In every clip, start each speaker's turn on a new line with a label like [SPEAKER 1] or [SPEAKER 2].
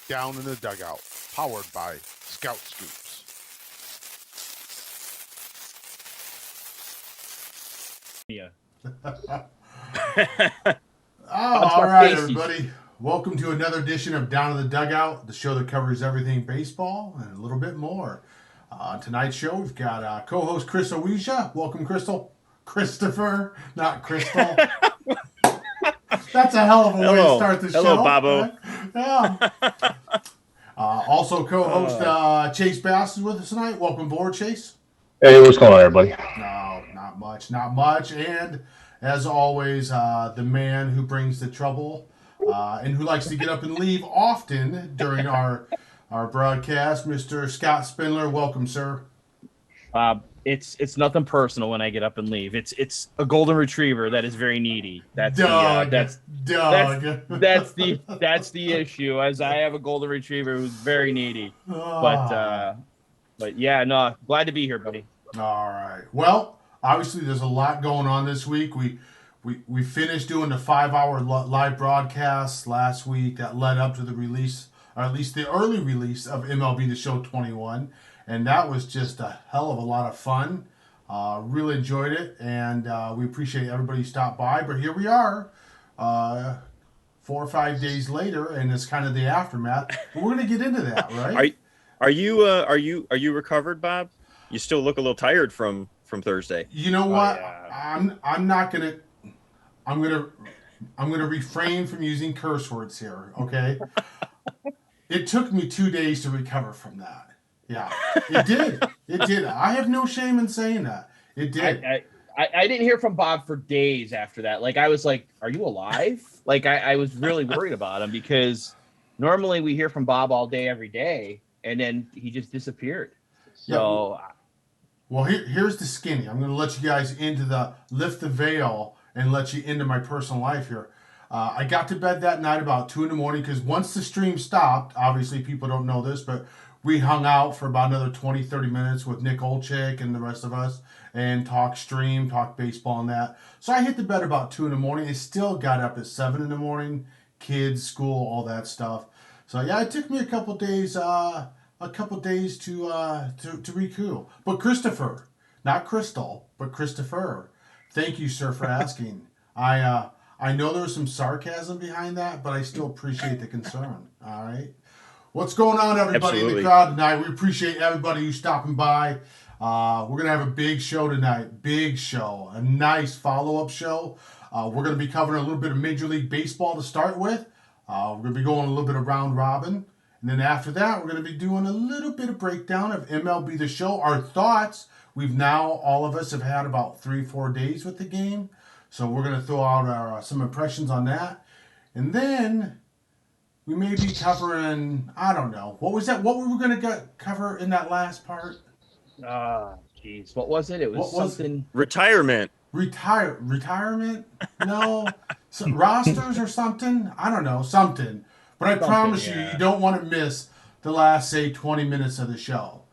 [SPEAKER 1] Down in the Dugout, powered by Scout Scoops.
[SPEAKER 2] Yeah.
[SPEAKER 3] All right, everybody. Welcome to another edition of Down in the Dugout, the show that covers everything baseball and a little bit more. Tonight's show, we've got co-host Chris Owisha. Welcome, Crystal. Christopher, not Crystal. That's a hell of a way to start the show.
[SPEAKER 4] Hello, Bobo.
[SPEAKER 3] Yeah. Also, co-host Chase Bass is with us tonight. Welcome aboard, Chase.
[SPEAKER 5] Hey, what's going on, everybody?
[SPEAKER 3] No, not much. And as always, the man who brings the trouble and who likes to get up and leave often during our broadcast, Mr. Scott Spindler. Welcome, sir.
[SPEAKER 2] It's nothing personal when I get up and leave. It's a golden retriever that is very needy. That's
[SPEAKER 3] Doug.
[SPEAKER 2] that's the issue. As I have a golden retriever who's very needy. But yeah, no, glad to be here, buddy.
[SPEAKER 3] All right. Well, obviously there's a lot going on this week. We finished doing the 5-hour live broadcast last week that led up to the release, or at least the early release of MLB the Show 21. And that was just a hell of a lot of fun. Really enjoyed it, and we appreciate everybody who stopped by. But here we are, 4 or 5 days later, and it's kind of the aftermath. But we're going to get into that, right?
[SPEAKER 4] Are you recovered, Bob? You still look a little tired from Thursday.
[SPEAKER 3] You know what?
[SPEAKER 2] Yeah.
[SPEAKER 3] I'm gonna refrain from using curse words here. Okay. It took me 2 days to recover from that. Yeah, it did. It did. I have no shame in saying that. It did.
[SPEAKER 2] I didn't hear from Bob for days after that. Like, I was like, are you alive? Like, I was really worried about him because normally we hear from Bob all day, every day, and then he just disappeared. So,
[SPEAKER 3] well, here's the skinny. I'm going to let you guys lift the veil and let you into my personal life here. I got to bed that night about 2 a.m. because once the stream stopped, obviously people don't know this, but we hung out for about another 20, 30 minutes with Nick Olczyk and the rest of us and talk baseball and that. So I hit the bed about 2 a.m. and still got up at 7 a.m, kids, school, all that stuff. So yeah, it took me a couple days to recoup. But Christopher, not Crystal, but Christopher, thank you, sir, for asking. I know there was some sarcasm behind that, but I still appreciate the concern. All right. What's going on, everybody in the crowd tonight? We appreciate everybody who's stopping by. We're going to have a big show tonight. Big show. A nice follow-up show. We're going to be covering a little bit of Major League Baseball to start with. We're going to be going a little bit of round robin. And then after that, we're going to be doing a little bit of breakdown of MLB the Show. Our thoughts. All of us have had about 3-4 days with the game. So we're going to throw out some impressions on that. And then we may be covering, I don't know. What was that? What were we going to cover in that last part?
[SPEAKER 2] Jeez. What was it? It was something.
[SPEAKER 4] Retirement.
[SPEAKER 3] Retirement? No. Some rosters or something? I don't know. Something. But I promise you don't want to miss the last, say, 20 minutes of the show.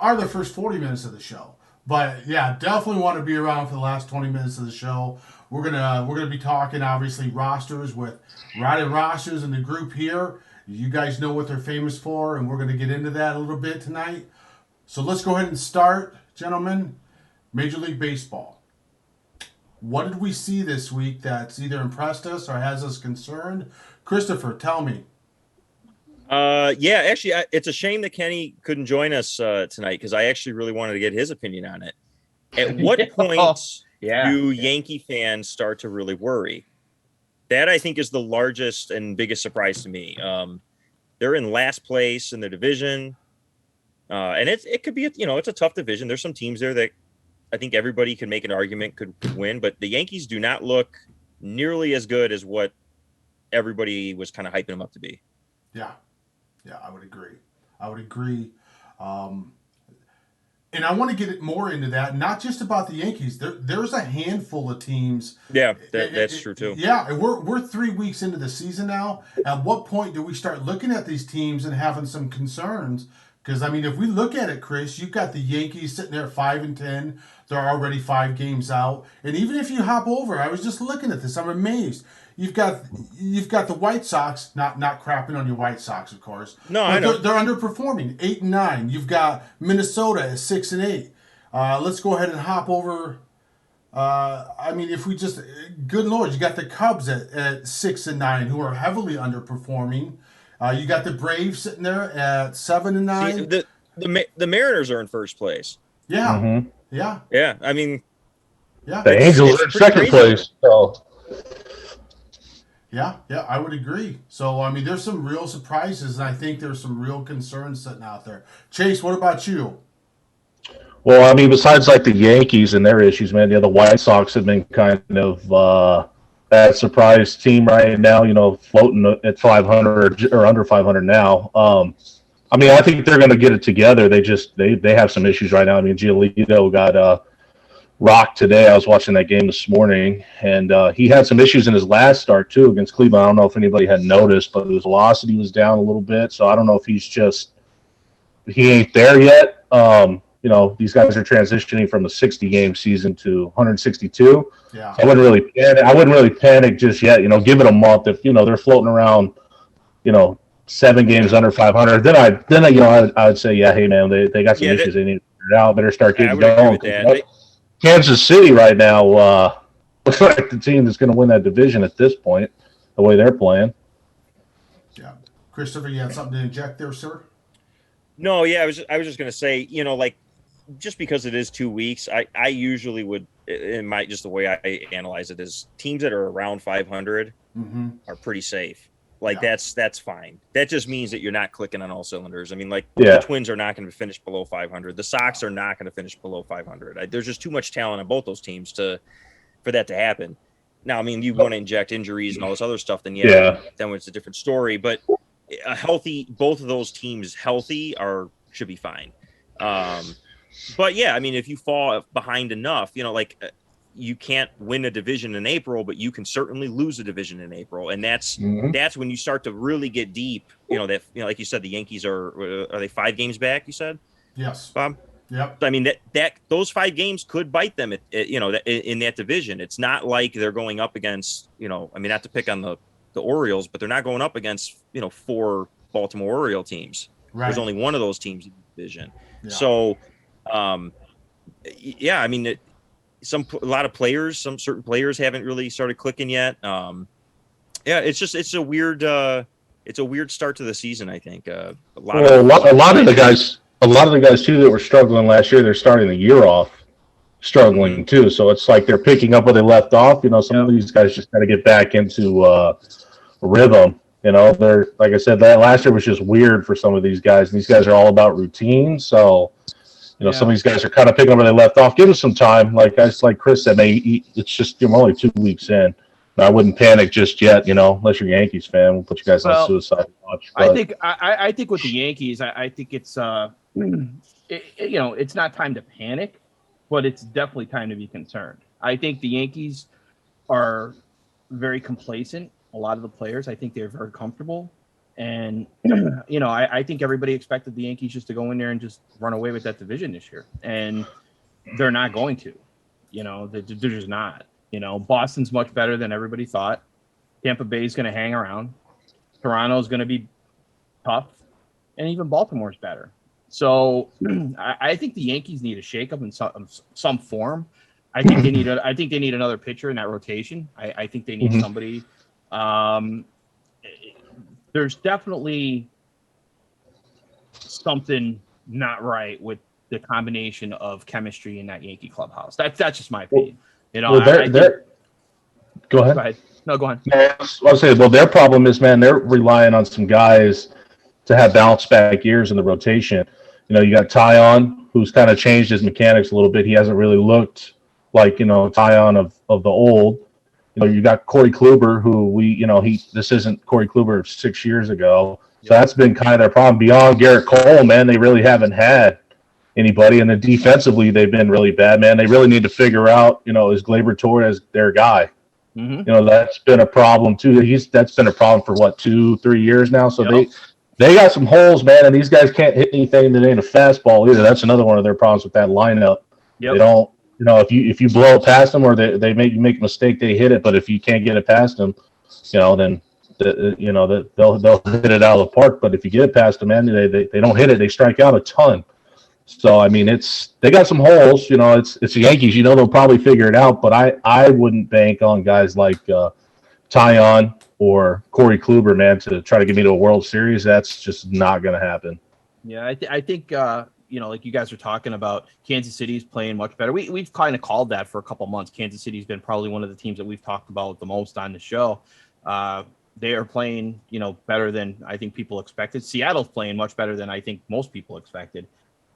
[SPEAKER 3] Or the first 40 minutes of the show. But yeah, definitely want to be around for the last 20 minutes of the show. We're gonna be talking obviously rosters with Riding Rosters in the group here. You guys know what they're famous for, and we're gonna get into that a little bit tonight. So let's go ahead and start, gentlemen. Major League Baseball. What did we see this week that's either impressed us or has us concerned? Christopher, tell me.
[SPEAKER 4] Actually, it's a shame that Kenny couldn't join us tonight because I actually really wanted to get his opinion on it. At what point do Yankee fans start to really worry? That, I think, is the largest and biggest surprise to me. They're in last place in the division, and it could be it's a tough division. There's some teams there that I think everybody can make an argument could win, but the Yankees do not look nearly as good as what everybody was kind of hyping them up to be.
[SPEAKER 3] Yeah, I would agree. And I want to get more into that, not just about the Yankees. There's a handful of teams.
[SPEAKER 4] Yeah, that's true too.
[SPEAKER 3] Yeah, we're 3 weeks into the season now. At what point do we start looking at these teams and having some concerns Because, I mean, if we look at it, Chris, you've got the Yankees sitting there at 5-10. They're already 5 games out. And even if you hop over, I was just looking at this. I'm amazed. You've got the White Sox, not crapping on your White Sox, of course.
[SPEAKER 4] No, I know.
[SPEAKER 3] They're underperforming, 8-9. You've got Minnesota at 6-8. Let's go ahead and hop over. I mean, if we just, good Lord, you got the Cubs at 6-9, who are heavily underperforming. You got the Braves sitting there at 7-9.
[SPEAKER 4] See, the Mariners are in first place.
[SPEAKER 3] Yeah,
[SPEAKER 5] Mm-hmm.
[SPEAKER 3] yeah,
[SPEAKER 4] Yeah, I mean,
[SPEAKER 3] yeah.
[SPEAKER 5] The Angels are in second
[SPEAKER 4] crazy.
[SPEAKER 5] place. So
[SPEAKER 3] Yeah, I would agree. So, I mean, there's some real surprises, and I think there's some real concerns sitting out there. Chase, what about you?
[SPEAKER 5] well, I mean, besides like the Yankees and their issues, man, the White Sox have been kind of that surprise team right now. You know, floating at 500 or under 500 now. I mean, I think they're going to get it together. They have some issues right now. I mean, Giolito got rocked today. I was watching that game this morning, and he had some issues in his last start too against Cleveland. I don't know if anybody had noticed, but his velocity was down a little bit. So I don't know if he ain't there yet. You know, these guys are transitioning from a 60-game season to 162.
[SPEAKER 3] Yeah,
[SPEAKER 5] I wouldn't really panic just yet. You know, give it a month. If they're floating around, 7 games under 500, then I would say, yeah, hey man, they got some issues they need to figure it out. Better start getting going. Kansas City right now looks like the team that's going to win that division at this point, the way they're playing.
[SPEAKER 3] yeah. Christopher, you had something to inject there, sir?
[SPEAKER 4] no, yeah, I was just gonna say, like, just because it is 2 weeks, I usually would, in my just the way I analyze it is teams that are around 500
[SPEAKER 3] Mm-hmm.
[SPEAKER 4] are pretty safe. Like that's fine. That just means that you're not clicking on all cylinders. I mean, like the Twins are not going to finish below 500. The Sox are not going to finish below 500. There's just too much talent on both those teams for that to happen. Now, I mean, you want to inject injuries and all this other stuff, then then it's a different story. But both of those teams healthy should be fine. But yeah, I mean, if you fall behind enough, you can't win a division in April, but you can certainly lose a division in April, and that's when you start to really get deep. Like you said, the Yankees are they 5 games back? You said,
[SPEAKER 3] Yes,
[SPEAKER 4] Bob.
[SPEAKER 3] Yep.
[SPEAKER 4] I mean that those 5 games could bite them in that division. It's not like they're going up against I mean, not to pick on the Orioles, but they're not going up against 4 Baltimore Oriole teams.
[SPEAKER 3] Right.
[SPEAKER 4] There's only one of those teams in the division.
[SPEAKER 3] Yeah.
[SPEAKER 4] So, yeah, I mean, a lot of players, some certain players haven't really started clicking yet. Yeah, it's a weird start to the season. I think a lot of the guys too that were struggling last year, they're starting the year off struggling too. So it's like they're picking up where they left off. Some of these guys just got to get back into rhythm. They're, like I said, that last year was just weird for some of these guys. And these guys are all about routine. So, some of these guys are kind of picking up where they left off. Give them some time. Like Chris said, it's just only 2 weeks in. I wouldn't panic just yet, unless you're a Yankees fan. We'll put you guys on suicide watch.
[SPEAKER 2] But I think with the Yankees, I think it's it's not time to panic, but it's definitely time to be concerned. I think the Yankees are very complacent. A lot of the players, I think they're very comfortable. And, I think everybody expected the Yankees just to go in there and just run away with that division this year. And they're not going to. They're just not. Boston's much better than everybody thought. Tampa Bay's going to hang around. Toronto's going to be tough. And even Baltimore's better. So I think the Yankees need a shakeup in some form. I think they need another pitcher in that rotation. I think they need somebody. There's definitely something not right with the combination of chemistry in that Yankee clubhouse. That's just my opinion. Go ahead.
[SPEAKER 5] Go ahead.
[SPEAKER 2] No, go on.
[SPEAKER 5] I was saying, their problem is, man, they're relying on some guys to have bounce back years in the rotation. You got Tyon, who's kind of changed his mechanics a little bit. He hasn't really looked like, Tyon of the old. You got Corey Kluber, who this isn't Corey Kluber 6 years ago. So that's been kind of their problem. Beyond Garrett Cole, man, they really haven't had anybody. And then defensively, they've been really bad, man. They really need to figure out, is Gleyber Torres their guy? That's been a problem too. That's been a problem for 2-3 years now. So they got some holes, man, and these guys can't hit anything that ain't a fastball either. That's another one of their problems with that lineup.
[SPEAKER 2] Yep.
[SPEAKER 5] They don't, if you blow it past them or they make a mistake, they hit it. But if you can't get it past them, then they'll hit it out of the park. But if you get it past them, man, they don't hit it. They strike out a ton. So I mean, they got some holes. It's the Yankees. They'll probably figure it out. But I wouldn't bank on guys like Tyon or Corey Kluber, man, to try to get me to a World Series. That's just not going to happen.
[SPEAKER 2] Yeah, I think like you guys are talking about, Kansas City's playing much better. We've kind of called that for a couple months. Kansas City's been probably one of the teams that we've talked about the most on the show. They are playing, better than I think people expected. Seattle's playing much better than I think most people expected.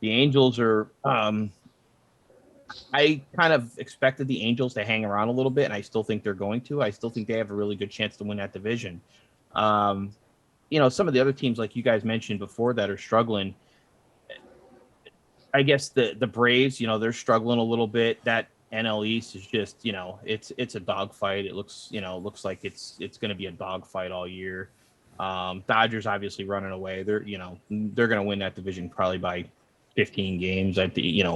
[SPEAKER 2] The Angels are. I kind of expected the Angels to hang around a little bit, and I still think they're going to. I still think they have a really good chance to win that division. Some of the other teams, like you guys mentioned before, that are struggling. I guess the Braves, they're struggling a little bit. That NL East is just, it's a dogfight. It looks like it's going to be a dogfight all year. Dodgers obviously running away. They're going to win that division probably by 15 games. I think,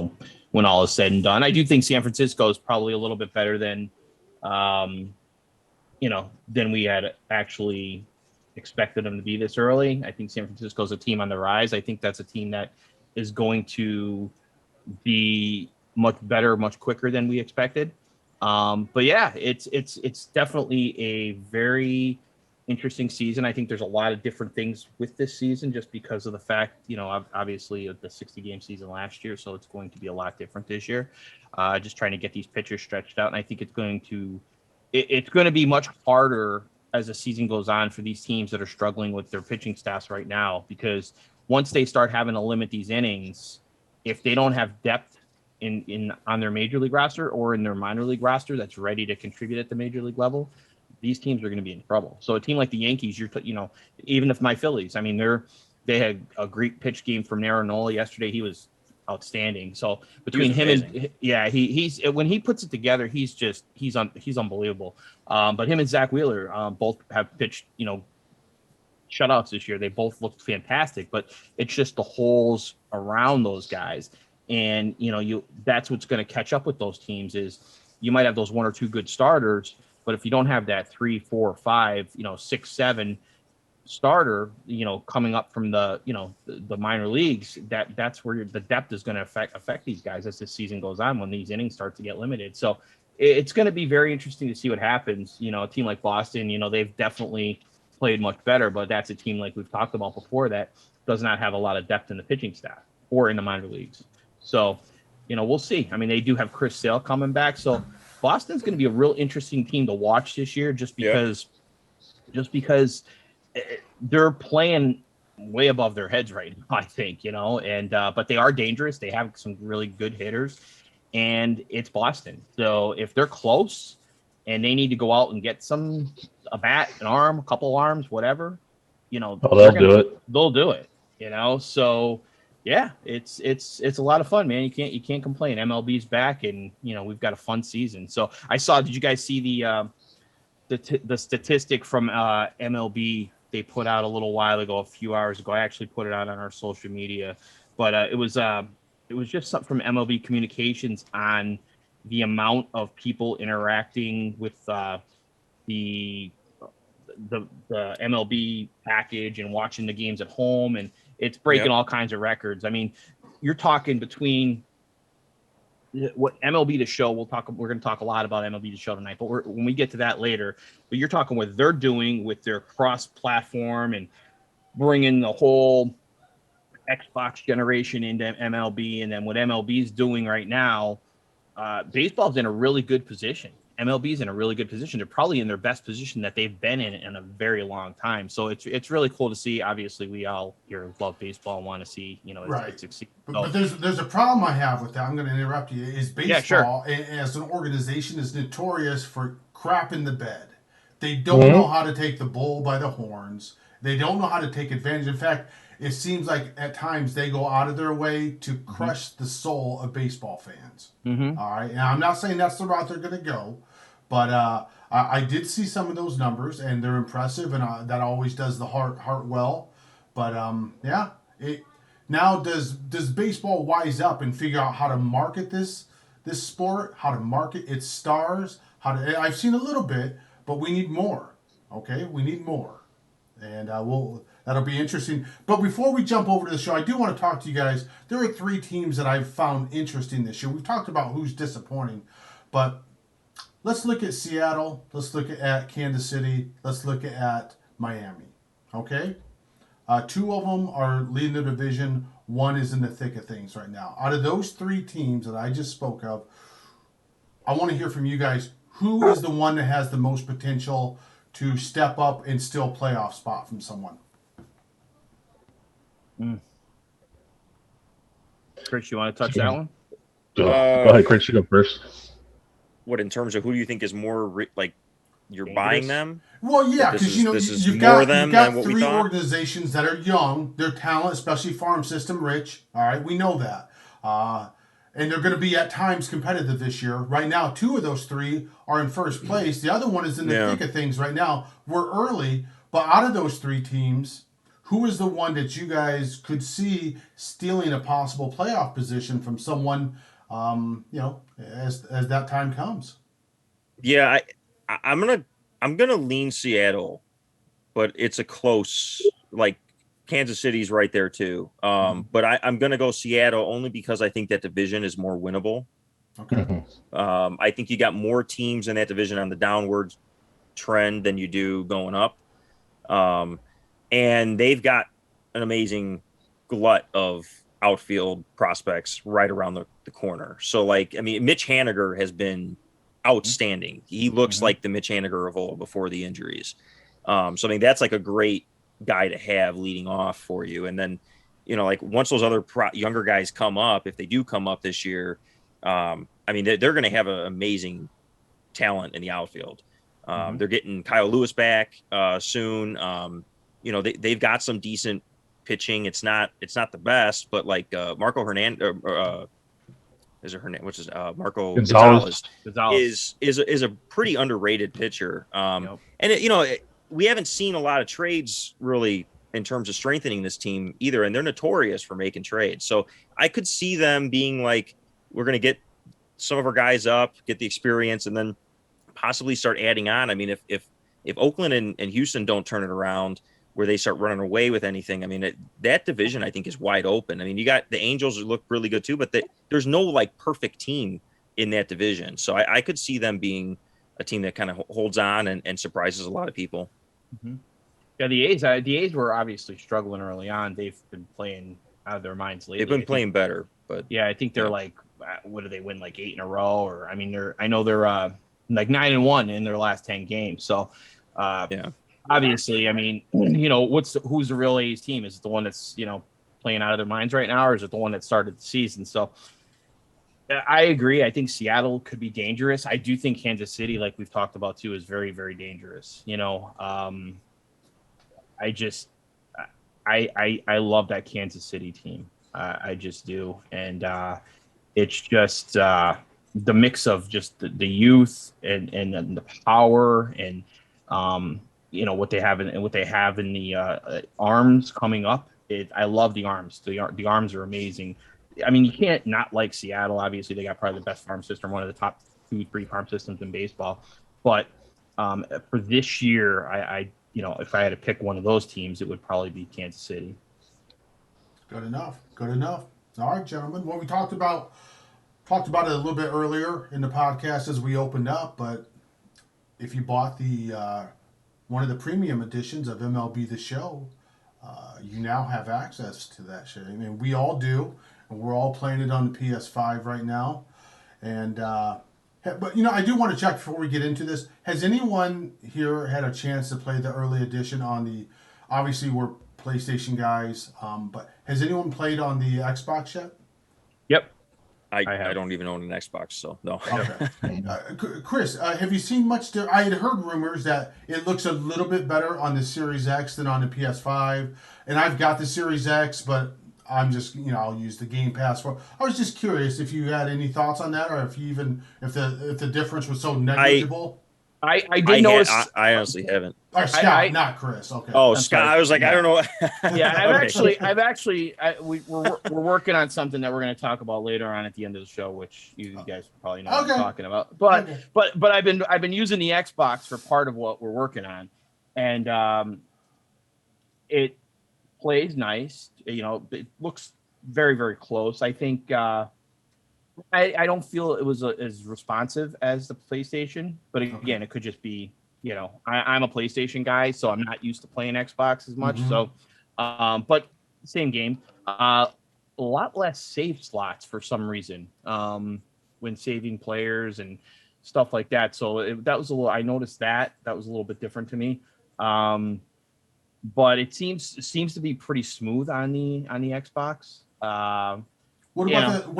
[SPEAKER 2] when all is said and done. I do think San Francisco is probably a little bit better than we had actually expected them to be this early. I think San Francisco is a team on the rise. I think that's a team that is going to be much better, much quicker than we expected. But yeah, it's definitely a very interesting season. I think there's a lot of different things with this season just because of the fact, obviously the 60-game season last year, so it's going to be a lot different this year. Just trying to get these pitchers stretched out, and I think it's going to be much harder as the season goes on for these teams that are struggling with their pitching staffs right now, because once they start having to limit these innings, if they don't have depth on their major league roster or in their minor league roster that's ready to contribute at the major league level, these teams are going to be in trouble. So a team like the Yankees, even if my Phillies, I mean, they had a great pitch game from Aaron Nola yesterday. He was outstanding. So between him and he's when he puts it together, he's unbelievable. But him and Zach Wheeler both have pitched, shutouts this year. They both looked fantastic, but it's just the holes around those guys. And, that's what's going to catch up with those teams is you might have those one or two good starters, but if you don't have that 3, 4, 5, 6, 7 starter, coming up from the minor leagues, that's where the depth is going to affect these guys as the season goes on when these innings start to get limited. So it's going to be very interesting to see what happens. A team like Boston, they've definitely played much better, but that's a team like we've talked about before that does not have a lot of depth in the pitching staff or in the minor leagues. So, we'll see. I mean, they do have Chris Sale coming back, so Boston's going to be a real interesting team to watch this year, just because they're playing way above their heads right now, I think, and but they are dangerous. They have some really good hitters, and it's Boston. So if they're close and they need to go out and get a bat, an arm, a couple arms, whatever, they'll do it. So yeah, it's a lot of fun, man. You can't complain. MLB's back, and we've got a fun season. So did you guys see the statistic from MLB they put out a little while ago, a few hours ago? I actually put it out on our social media, but it was just something from MLB Communications on the amount of people interacting with the MLB package and watching the games at home, and it's breaking all kinds of records. I mean, you're talking between what MLB the Show, we're going to talk a lot about MLB the Show tonight, but when we get to that later, but you're talking what they're doing with their cross-platform and bringing the whole Xbox generation into MLB, and then what MLB is doing right now. Baseball's in a really good position. MLB is in a really good position. They're probably in their best position that they've been in a very long time. So it's really cool to see. Obviously, we all here love baseball and want to see it succeed.
[SPEAKER 3] But there's a problem I have with that. I'm going to interrupt you. Is baseball as an organization is notorious for crap in the bed. They don't know how to take the bull by the horns. They don't know how to take advantage. In fact, it seems like at times they go out of their way to crush the soul of baseball fans.
[SPEAKER 2] Mm-hmm.
[SPEAKER 3] All right. And I'm not saying that's the route they're going to go, but I did see some of those numbers, and they're impressive, and that always does the heart well. But yeah, now does baseball wise up and figure out how to market this sport, how to market its stars, I've seen a little bit, but we need more. Okay, we need more, and that'll be interesting. But before we jump over to the show, I do want to talk to you guys. There are 3 teams that I've found interesting this year. We've talked about who's disappointing, but let's look at Seattle. Let's look at Kansas City. Let's look at Miami. Okay, 2 of them are leading the division. 1 is in the thick of things right now. Out of those 3 teams that I just spoke of, I want to hear from you guys. Who is the one that has the most potential to step up and steal playoff spot from someone?
[SPEAKER 2] Chris, you want to touch that one?
[SPEAKER 5] Go ahead, Chris. You go first.
[SPEAKER 4] What, in terms of who do you think is more you're
[SPEAKER 2] dangerous?
[SPEAKER 4] Buying them?
[SPEAKER 3] Well, yeah, because you've got 3 organizations that are young. They're talent, especially farm system rich. All right, we know that. And they're going to be at times competitive this year. Right now, 2 of those 3 are in first place. The other one is in the thick of things right now. We're early, but out of those 3 teams, who is the one that you guys could see stealing a possible playoff position from someone, as that time comes?
[SPEAKER 4] Yeah, I'm gonna lean Seattle, but it's a close, Kansas City's right there too. But I'm gonna go Seattle only because I think that division is more winnable.
[SPEAKER 3] Okay.
[SPEAKER 4] I think you got more teams in that division on the downward trend than you do going up. And they've got an amazing glut of outfield prospects right around the corner. So Mitch Haniger has been outstanding. He looks like the Mitch Haniger of old before the injuries. So that's a great guy to have leading off for you. And then, once those other younger guys come up, if they do come up this year, they're going to have an amazing talent in the outfield. They're getting Kyle Lewis back soon. They've got some decent pitching. It's not the best, but Marco Hernandez, Marco Gonzalez is a pretty underrated pitcher. And we haven't seen a lot of trades really in terms of strengthening this team either, and they're notorious for making trades. So I could see them being we're going to get some of our guys up, get the experience, and then possibly start adding on. If Oakland and Houston don't turn it around where they start running away with anything, that division I think is wide open. You got the Angels who look really good too, but there's no perfect team in that division. So I could see them being a team that kind of holds on and surprises a lot of people.
[SPEAKER 2] Mm-hmm. Yeah, the A's were obviously struggling early on. They've been playing out of their minds lately.
[SPEAKER 4] They've been playing better, but
[SPEAKER 2] yeah, I think they're what do they win 8 in a row? Or I know they're 9-1 in their last 10 games. So obviously, who's the real A's team? Is it the one that's playing out of their minds right now, or is it the one that started the season? So I agree. I think Seattle could be dangerous. I do think Kansas City, like we've talked about too, is very, very dangerous. I love that Kansas City team. I just do. And it's just the mix of just the youth and the power and what they have in the arms coming up. I love the arms. The arms are amazing. You can't not like Seattle. Obviously, they got probably the best farm system, one of the top 2-3 farm systems in baseball. But for this year, I if I had to pick one of those teams, it would probably be Kansas City.
[SPEAKER 3] Good enough. All right, gentlemen. Well, we talked about it a little bit earlier in the podcast as we opened up, but if you bought the one of the premium editions of MLB the Show, you now have access to that show. We all do, and we're all playing it on the PS5 right now. And but I do want to check before we get into this. Has anyone here had a chance to play the early edition on the? Obviously, we're PlayStation guys, but has anyone played on the Xbox yet?
[SPEAKER 2] Yep.
[SPEAKER 4] I don't even own an Xbox, so no.
[SPEAKER 3] Okay. Chris, have you seen much? I had heard rumors that it looks a little bit better on the Series X than on the PS5, and I've got the Series X, but I'm just I'll use the Game Pass for. I was just curious if you had any thoughts on that, or if the difference was so negligible.
[SPEAKER 2] I did notice.
[SPEAKER 4] I honestly haven't.
[SPEAKER 3] Or Scott, not Chris. Okay.
[SPEAKER 4] Oh,
[SPEAKER 2] I'm
[SPEAKER 4] Scott.
[SPEAKER 2] sorry.
[SPEAKER 4] I was like,
[SPEAKER 2] Yeah.
[SPEAKER 4] I don't know.
[SPEAKER 2] Yeah,
[SPEAKER 4] Okay.
[SPEAKER 2] we're working on something that we're going to talk about later on at the end of the show, which you guys probably know what I'm talking about. But I've been using the Xbox for part of what we're working on, and it plays nice. It looks very, very close. I think I don't feel it was as responsive as the PlayStation, but again, it could just be. I'm a PlayStation guy, so I'm not used to playing Xbox as much. So, but same game. A lot less save slots for some reason when saving players and stuff like that. So that was I noticed that was a little bit different to me. But it seems to be pretty smooth on the Xbox.
[SPEAKER 3] What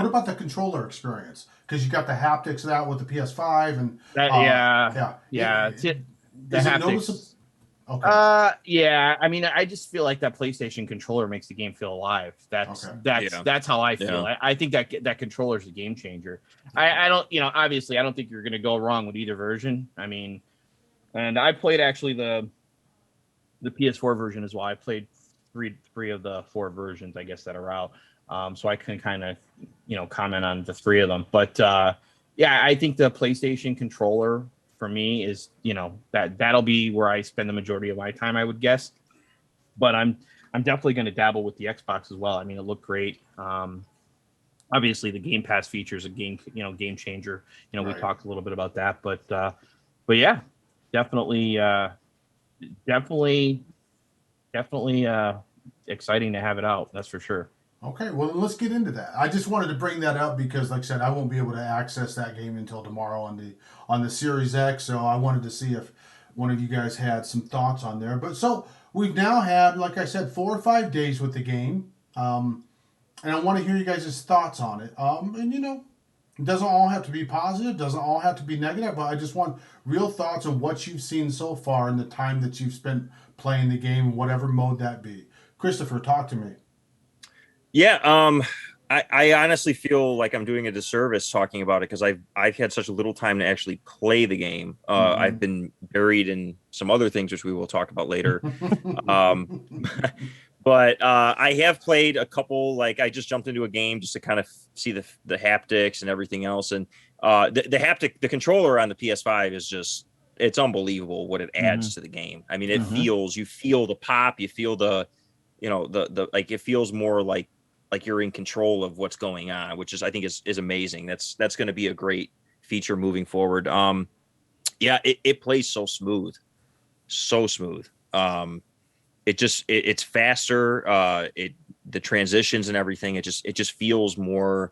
[SPEAKER 3] about the controller experience? Because you got the haptics of that with the PS5 and
[SPEAKER 2] the haptics.
[SPEAKER 3] Okay.
[SPEAKER 2] Yeah. I mean, I just feel like that PlayStation controller makes the game feel alive. That's how I feel.
[SPEAKER 4] Yeah.
[SPEAKER 2] I think that controller is a game changer. I don't, obviously, I don't think you're going to go wrong with either version. I mean, and I played actually the PS4 version as well. I played three of the 4 versions, I guess, that are out. So I can kind of, comment on the 3 of them. But I think the PlayStation controller for me is, that'll be where I spend the majority of my time, I would guess. But I'm definitely going to dabble with the Xbox as well. I mean, it looked great. Obviously, the Game Pass feature is a game changer. We talked a little bit about that, but yeah, definitely exciting to have it out. That's for sure.
[SPEAKER 3] Okay, well, let's get into that. I just wanted to bring that up because, like I said, I won't be able to access that game until tomorrow on the Series X. So I wanted to see if one of you guys had some thoughts on there. But so we've now had, like I said, 4 or 5 days with the game, and I want to hear you guys' thoughts on it. And it doesn't all have to be positive, doesn't all have to be negative, but I just want real thoughts on what you've seen so far in the time that you've spent playing the game, whatever mode that be. Christopher, talk to me.
[SPEAKER 4] Yeah, I honestly feel like I'm doing a disservice talking about it because I've had such a little time to actually play the game. I've been buried in some other things, which we will talk about later. But I have played a couple. Like I just jumped into a game just to kind of see the haptics and everything else. And the controller on the PS5 is just, it's unbelievable what it adds to the game. I mean, you feel the pop, you feel the like it feels more like you're in control of what's going on, which I think is amazing. That's going to be a great feature moving forward. It plays so smooth. It's faster. The transitions and everything, it just feels more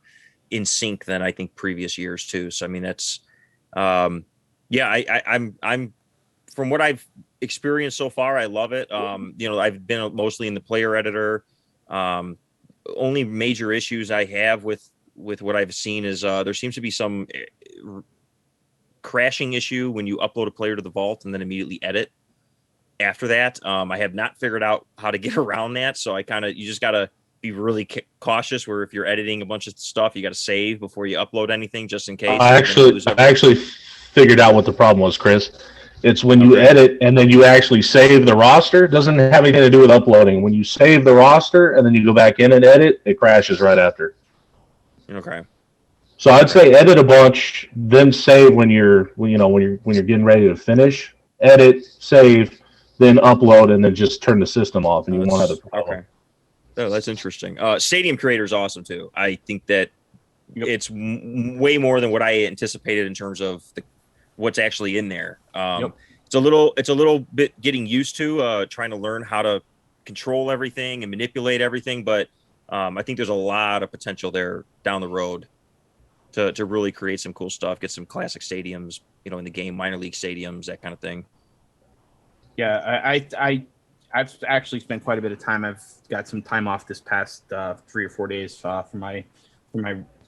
[SPEAKER 4] in sync than I think previous years too. So I mean, that's I'm from what I've experienced so far, I love it. I've been mostly in the player editor. Only major issues I have with what I've seen is there seems to be some crashing issue when you upload a player to the vault and then immediately edit after that. I have not figured out how to get around that. So you just got to be really cautious where if you're editing a bunch of stuff, you got to save before you upload anything just in case.
[SPEAKER 5] I actually figured out what the problem was, Chris. It's when you edit and then you actually save the roster. It doesn't have anything to do with uploading. When you save the roster and then you go back in and edit, it crashes right after.
[SPEAKER 4] Okay.
[SPEAKER 5] So I'd say edit a bunch, then save when you're getting ready to finish. Edit, save, then upload, and then just turn the system off, and you won't have a problem.
[SPEAKER 4] Okay. Oh, that's interesting. Stadium Creator is awesome too. I think that it's way more than what I anticipated in terms of what's actually in there. It's a little bit getting used to trying to learn how to control everything and manipulate everything, but I think there's a lot of potential there down the road to really create some cool stuff, get some classic stadiums, in the game, minor league stadiums, that kind of thing.
[SPEAKER 2] Yeah, I've actually spent quite a bit of time. I've got some time off this past 3 or 4 days for my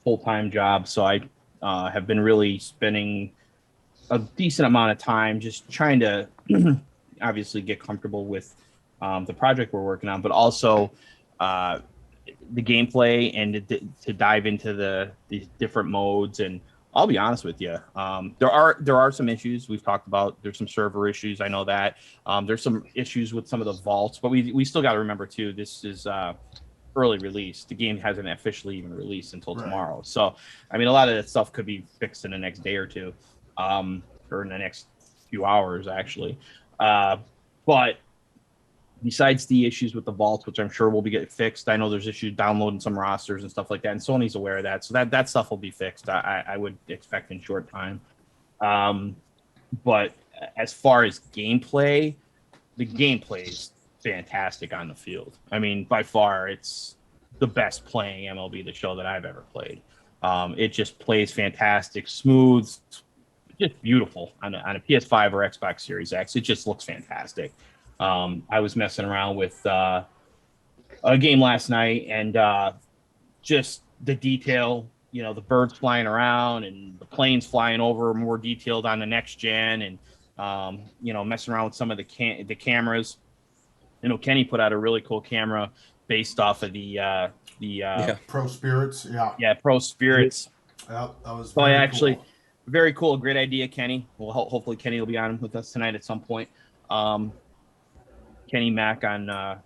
[SPEAKER 2] full-time job, so I have been really spending a decent amount of time just trying to obviously get comfortable with the project we're working on, but also the gameplay and to dive into the different modes and I'll be honest with you. There are some issues we've talked about. There's some server issues. I know that. There's some issues with some of the vaults, but we still got to remember too. This is early release. The game hasn't officially even released until tomorrow. So, I mean, a lot of that stuff could be fixed in the next day or two, or in the next few hours, actually. But besides the issues with the vaults, which I'm sure will be getting fixed, I know there's issues downloading some rosters and stuff like that, and Sony's aware of that. So that stuff will be fixed, I would expect, in short time. But as far as gameplay, the gameplay is fantastic on the field. I mean, by far, it's the best playing MLB the Show that I've ever played. It just plays fantastic, smooth, just beautiful on a PS5 or Xbox Series X. It just looks fantastic. I was messing around with a game last night, and just the detail, the birds flying around and the planes flying over, more detailed on the next gen, and messing around with some of the cameras. Kenny put out a really cool camera based off of the
[SPEAKER 3] Pro Spirits.
[SPEAKER 2] Pro Spirits.
[SPEAKER 3] Yeah, that was
[SPEAKER 2] cool. Very cool. Great idea, Kenny. Well, hopefully Kenny will be on with us tonight at some point. Kenny Mack on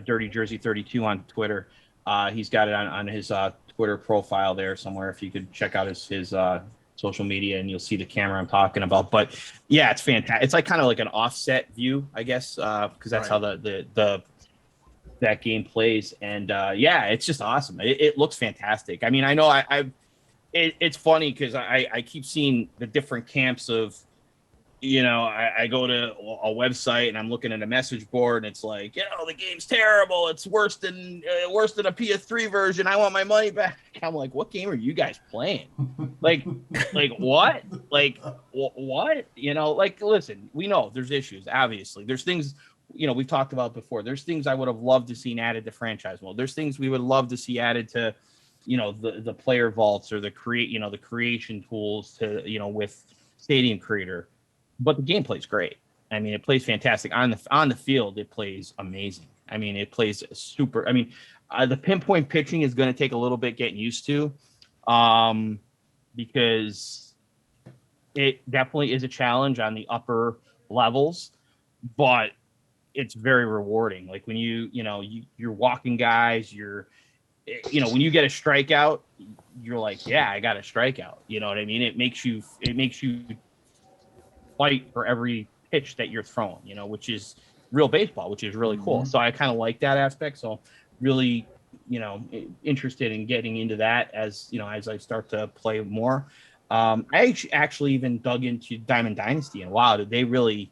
[SPEAKER 2] Dirty Jersey 32 on Twitter. He's got it on his Twitter profile there somewhere. If you could check out his social media, and you'll see the camera I'm talking about. But yeah, it's fantastic. It's like kind of like an offset view, I guess, because that's how that game plays. And it's just awesome. It looks fantastic. I mean, I know it's funny because I keep seeing the different camps of, I go to a website and I'm looking at a message board, and it's like, the game's terrible. It's worse than a PS3 version. I want my money back. I'm like, what game are you guys playing? like what? What? Listen, we know there's issues. Obviously, there's things, we've talked about before. There's things I would have loved to seen added to franchise mode. There's things we would love to see added to, the player vaults or the creation tools to, with Stadium Creator. But the gameplay is great. I mean, it plays fantastic on the field. It plays amazing. I mean, it plays super. I mean, the pinpoint pitching is going to take a little bit getting used to, because it definitely is a challenge on the upper levels, but it's very rewarding. Like when you're walking guys, when you get a strikeout, you're like, yeah, I got a strikeout. You know what I mean? It makes you fight for every pitch that you're throwing, which is real baseball, which is really cool. So I kind of like that aspect. So really, interested in getting into that as I start to play more. I actually even dug into Diamond Dynasty, and wow, did they really,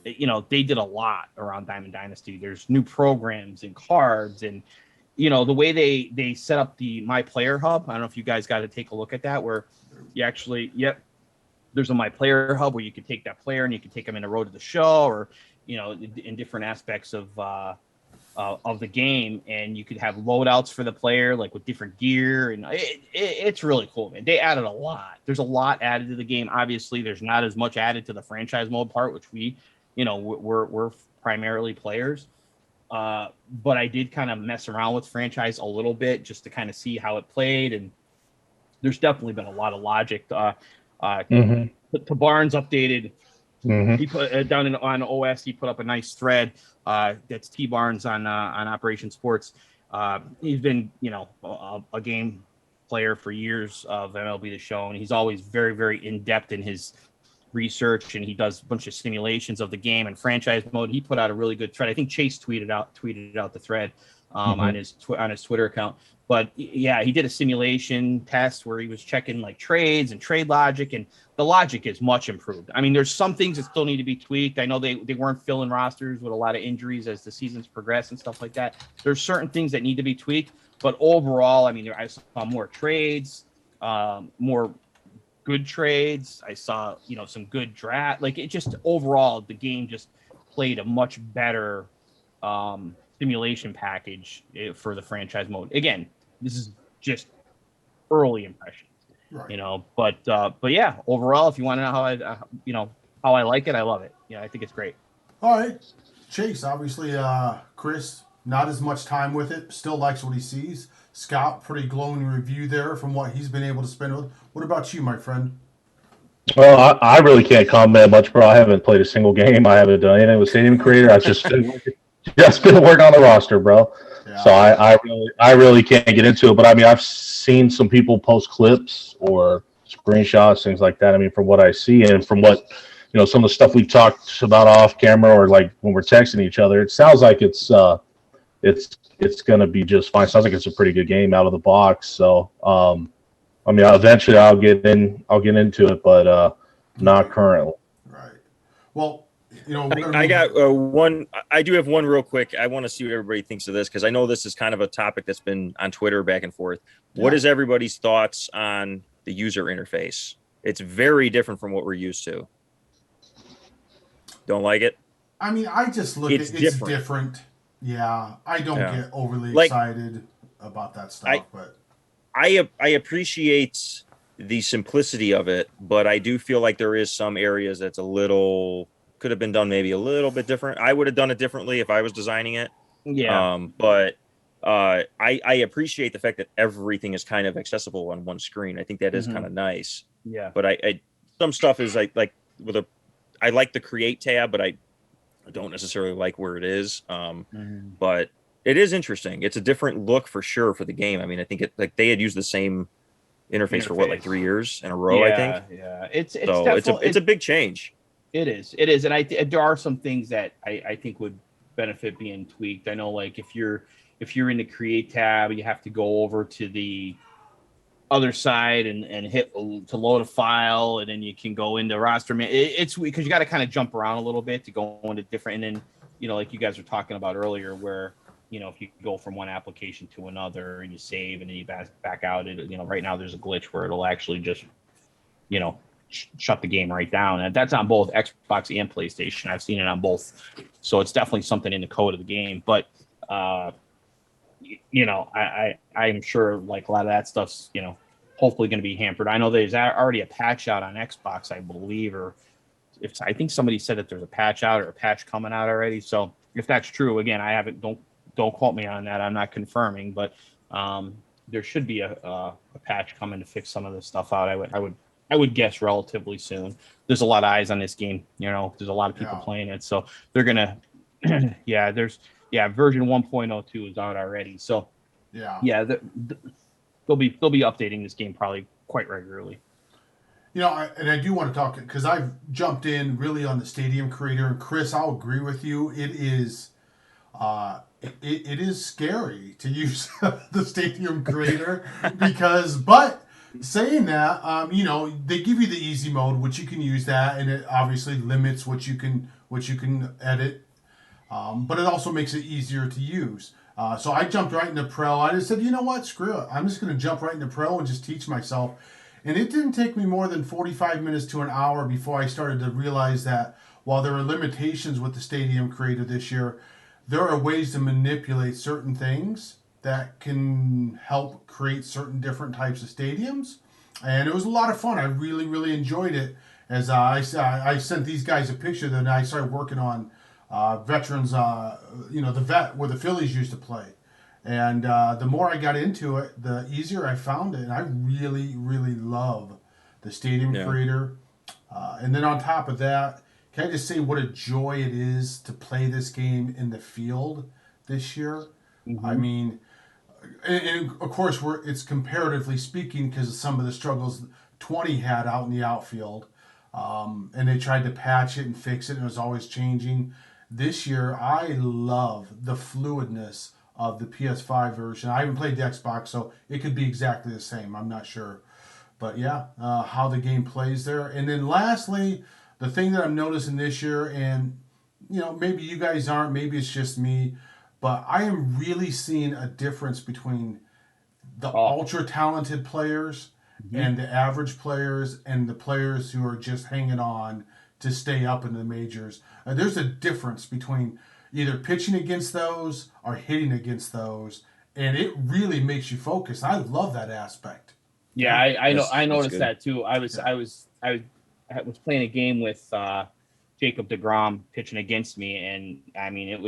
[SPEAKER 2] they did a lot around Diamond Dynasty. There's new programs and cards, and the way they set up the My Player Hub. I don't know if you guys got to take a look at that, where you actually, there's a My Player Hub where you can take that player and you can take them in the road to the show, or in different aspects of the game, and you could have loadouts for the player, like with different gear, and it's really cool, man. They added a lot. There's a lot added to the game. Obviously, there's not as much added to the franchise mode part, which we're primarily players. But I did kind of mess around with franchise a little bit just to kind of see how it played, and there's definitely been a lot of logic. To Barnes updated. He put down on OS. He put up a nice thread. That's T Barnes on Operation Sports. He's been a game player for years of MLB the Show, and he's always very, very in depth in his research, and he does a bunch of simulations of the game and franchise mode. He put out a really good thread. I think Chase tweeted out the thread on his Twitter account. But yeah, he did a simulation test where he was checking like trades and trade logic, and the logic is much improved. I mean, there's some things that still need to be tweaked. I know they weren't filling rosters with a lot of injuries as the seasons progress and stuff like that. There's certain things that need to be tweaked, but overall, I mean, I saw more trades, more good trades. I saw, some good draft. Like, it just overall, the game just played a much better simulation package for the franchise mode. Again, this is just early impressions, right. But yeah, overall, if you want to know how I like it, I love it. I think it's great.
[SPEAKER 3] All right, Chase. Obviously, Chris not as much time with it. Still likes what he sees. Scott, pretty glowing review there from what he's been able to spend with. What about you, my friend?
[SPEAKER 5] Well, I really can't comment much, bro. I haven't played a single game. I haven't done anything with Stadium Creator. I've just been working on the roster, bro.
[SPEAKER 3] Yeah.
[SPEAKER 5] So I really can't get into it. But I mean, I've seen some people post clips or screenshots, things like that. I mean, from what I see and from what some of the stuff we've talked about off camera or like when we're texting each other, it sounds like it's going to be just fine. Sounds like it's a pretty good game out of the box. So, I mean, eventually I'll get into it, but not currently.
[SPEAKER 3] Right. Well,
[SPEAKER 4] I got one. I do have one real quick. I want to see what everybody thinks of this because I know this is kind of a topic that's been on Twitter back and forth. Yeah. What is everybody's thoughts on the user interface? It's very different from what we're used to. Don't like it?
[SPEAKER 3] I mean, I just look at it's different. Yeah, I don't get overly excited about that stuff, but
[SPEAKER 4] I appreciate the simplicity of it, but I do feel like there is some areas that's could have been done maybe a little bit different. I would have done it differently if I was designing it.
[SPEAKER 2] Yeah.
[SPEAKER 4] But I appreciate the fact that everything is kind of accessible on one screen. I think that is kind of nice.
[SPEAKER 2] Yeah.
[SPEAKER 4] But I some stuff is like I like the create tab, but I don't necessarily like where it is. But it is interesting. It's a different look for sure for the game. I mean, I think they had used the same interface for like 3 years in a row. I think.
[SPEAKER 2] Yeah.
[SPEAKER 4] It's a big change.
[SPEAKER 2] It is, and there are some things that I think would benefit being tweaked. I know, like if you're in the create tab, you have to go over to the other side and hit to load a file, and then you can go into roster. It's because you got to kind of jump around a little bit to go into different, and then like you guys were talking about earlier, where if you go from one application to another and you save and then you back out, right now there's a glitch where it'll actually just shut the game right down, and that's on both Xbox and PlayStation. I've seen it on both, so it's definitely something in the code of the game. But I'm sure like a lot of that stuff's hopefully going to be hampered. I know there's already a patch out on Xbox, I believe, or I think somebody said that there's a patch out or a patch coming out already. So if that's true, again, I haven't don't quote me on that. I'm not confirming, but there should be a patch coming to fix some of this stuff out. I would guess relatively soon. There's a lot of eyes on this game. There's a lot of people playing it, so they're gonna. Version 1.02 is out already. So they'll be updating this game probably quite regularly.
[SPEAKER 3] And I do want to talk because I've jumped in really on the Stadium Creator, and Chris, I'll agree with you. It is. It is scary to use the Stadium Creator but saying that, they give you the easy mode, which you can use that, and it obviously limits what you can edit, but it also makes it easier to use. So I jumped right into Pro. I just said, you know what, screw it. I'm just going to jump right into Pro and just teach myself. And it didn't take me more than 45 minutes to an hour before I started to realize that while there are limitations with the Stadium Creator this year, there are ways to manipulate certain things that can help create certain different types of stadiums. And it was a lot of fun. I really, really enjoyed it. As I sent these guys a picture, then I started working on veterans, the vet where the Phillies used to play. And the more I got into it, the easier I found it. And I really, really love the Stadium Creator. And then on top of that, can I just say what a joy it is to play this game in the field this year? Mm-hmm. I mean, and of course, it's comparatively speaking because of some of the struggles 20 had out in the outfield. And they tried to patch it and fix it, and it was always changing. This year, I love the fluidness of the PS5 version. I haven't played the Xbox, so it could be exactly the same. I'm not sure. But how the game plays there. And then lastly, the thing that I'm noticing this year, and maybe you guys aren't, maybe it's just me, but I am really seeing a difference between the ultra talented players and the average players and the players who are just hanging on to stay up in the majors. There's a difference between either pitching against those or hitting against those, and it really makes you focus. I love that aspect.
[SPEAKER 2] Yeah, I noticed that too. I was playing a game with Jacob deGrom pitching against me, and I mean it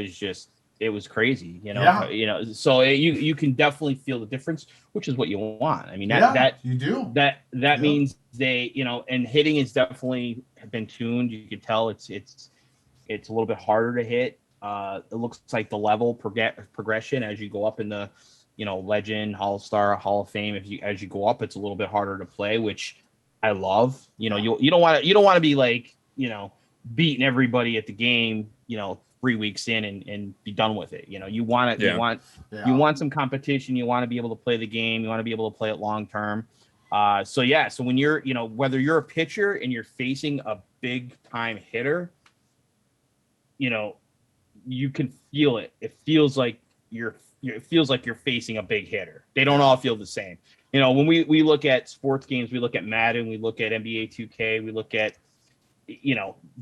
[SPEAKER 2] it was crazy,
[SPEAKER 3] Yeah.
[SPEAKER 2] So you can definitely feel the difference, which is what you want. I mean, that
[SPEAKER 3] you do.
[SPEAKER 2] That means they, and hitting is definitely been tuned. You can tell it's a little bit harder to hit. It looks like the level progression as you go up in the, Legend, Hall Star, Hall of Fame. As you go up, it's a little bit harder to play, which I love. You don't want to be like, beating everybody at the game, 3 weeks in and be done with it. You want it. You want some competition. You want to be able to play the game. You want to be able to play it long term. So when you're, whether you're a pitcher and you're facing a big time hitter, you can feel it. It feels like you're facing a big hitter. They don't all feel the same. When we look at sports games, we look at Madden, we look at NBA 2K, we look at,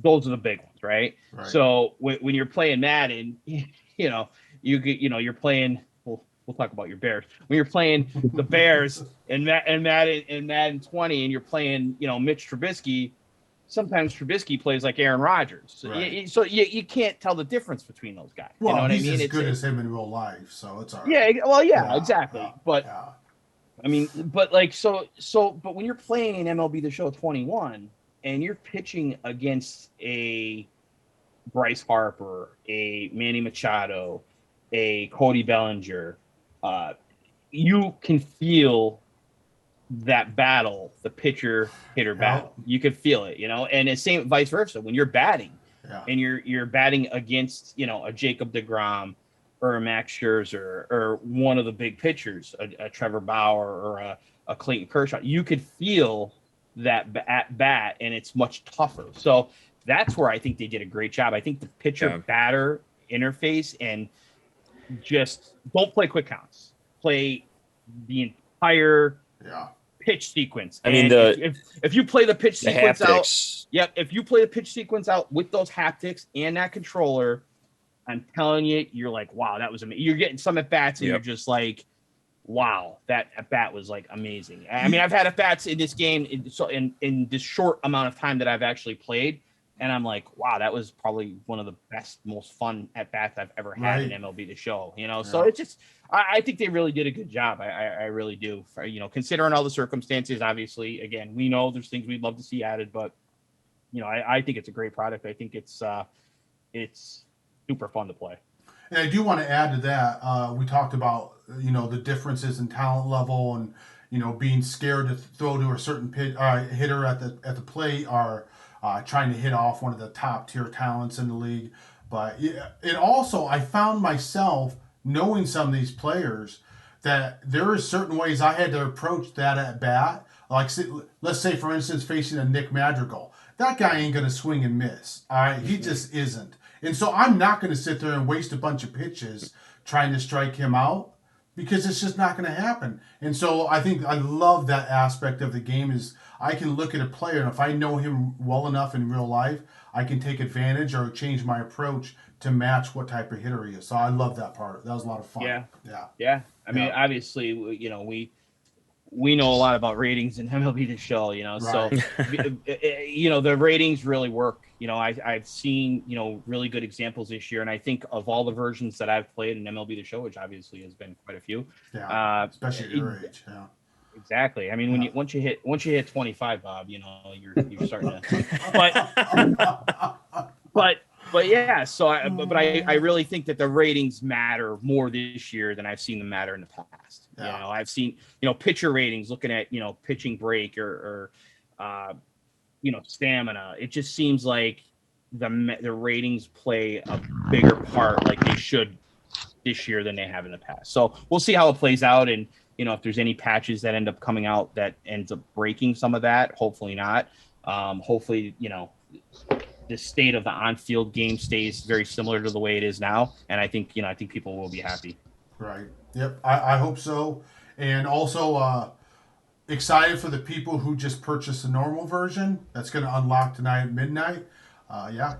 [SPEAKER 2] those are the big ones, right? So when you're playing Madden, you're playing. We'll talk about your Bears. When you're playing the Bears and Madden 20, and you're playing, Mitch Trubisky. Sometimes Trubisky plays like Aaron Rodgers, so you can't tell the difference between those guys.
[SPEAKER 3] Well,
[SPEAKER 2] you know what
[SPEAKER 3] he's
[SPEAKER 2] I mean?
[SPEAKER 3] as good as him in real life, so it's all right.
[SPEAKER 2] Yeah, well, exactly. But I mean, but when you're playing MLB the Show 21 and you're pitching against a Bryce Harper, a Manny Machado, a Cody Bellinger, you can feel that battle, the pitcher hitter battle. You could feel it, and the same vice versa when you're batting and you're batting against, a Jacob deGrom or a Max Scherzer or one of the big pitchers, a Trevor Bauer or a Clayton Kershaw. You could feel that at bat, and it's much tougher. So that's where I think they did a great job. I think the pitcher batter interface, and just don't play quick counts. Play the entire pitch sequence.
[SPEAKER 4] I mean,
[SPEAKER 2] if you play the pitch sequence
[SPEAKER 4] haptics.
[SPEAKER 2] out, if you play the pitch sequence out with those haptics and that controller, I'm telling you, you're like, wow, that was amazing. You're getting some at bats, and you're just like, wow, that at bat was like amazing. I mean, I've had at bats in this game, in this short amount of time that I've actually played, and I'm like, wow, that was probably one of the best, most fun at bats I've ever had in MLB the Show. So it's just, I think they really did a good job. I really do. Considering all the circumstances, obviously, again, we know there's things we'd love to see added, but I think it's a great product. I think it's super fun to play.
[SPEAKER 3] And I do want to add to that. We talked about the differences in talent level, and being scared to throw to a certain hitter at the plate, or trying to hit off one of the top tier talents in the league. But it also, I found myself knowing some of these players that there are certain ways I had to approach that at bat. Like, let's say, for instance, facing a Nick Madrigal. That guy ain't going to swing and miss. All right, he just isn't. And so I'm not going to sit there and waste a bunch of pitches trying to strike him out, because it's just not going to happen. And so I think I love that aspect of the game, is I can look at a player, and if I know him well enough in real life, I can take advantage or change my approach to match what type of hitter he is. So I love that part. That was a lot of fun.
[SPEAKER 2] Yeah. I mean, obviously, we know a lot about ratings in MLB the Show, so, the ratings really work. I've seen, really good examples this year. And I think of all the versions that I've played in MLB the Show, which obviously has been quite a few.
[SPEAKER 3] Especially at your age. Yeah.
[SPEAKER 2] Exactly. I mean, once you hit 25, Bob, you're starting to, but yeah, so I really think that the ratings matter more this year than I've seen them matter in the past. I've seen, pitcher ratings, looking at, pitching break or stamina. It just seems like the ratings play a bigger part, like they should this year, than they have in the past. So we'll see how it plays out. And, if there's any patches that end up coming out that ends up breaking some of that, hopefully not. Hopefully, the state of the on-field game stays very similar to the way it is now. And I think people will be happy.
[SPEAKER 3] Right. Yep. I hope so. And also excited for the people who just purchased the normal version. That's going to unlock tonight at midnight.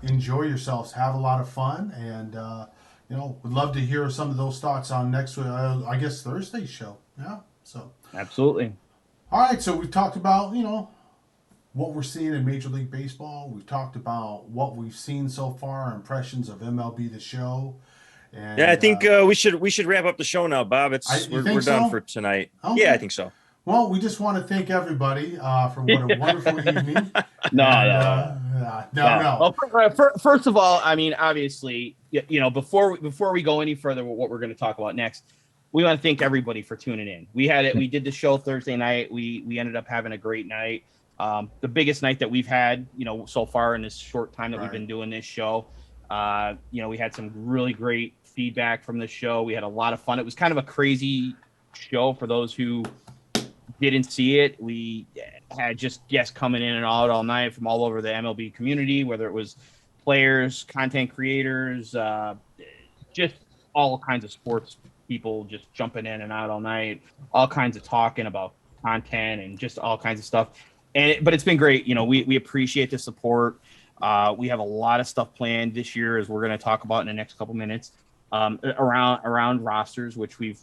[SPEAKER 3] Enjoy yourselves. Have a lot of fun. And, would love to hear some of those thoughts on next week, I guess Thursday's show. Yeah. So.
[SPEAKER 2] Absolutely.
[SPEAKER 3] All right. So we've talked about, what we're seeing in Major League Baseball. We've talked about what we've seen so far, impressions of MLB the Show. And,
[SPEAKER 4] Yeah, I think we should wrap up the show now, Bob. We're done for tonight.
[SPEAKER 3] Okay.
[SPEAKER 4] Yeah, I think so.
[SPEAKER 3] Well, we just want to thank everybody for what a wonderful evening.
[SPEAKER 2] No. Well, first of all, I mean, obviously, before we go any further with what we're going to talk about next, we want to thank everybody for tuning in. We did the show Thursday night. We ended up having a great night. The biggest night that we've had, so far in this short time that we've been doing this show. We had some really great feedback from the show. We had a lot of fun. It was kind of a crazy show for those who didn't see it. We had just guests coming in and out all night from all over the MLB community, whether it was players, content creators, just all kinds of sports people just jumping in and out all night, all kinds of talking about content and just all kinds of stuff. But it's been great. We appreciate the support. We have a lot of stuff planned this year, as we're going to talk about in the next couple minutes, around rosters, which we've,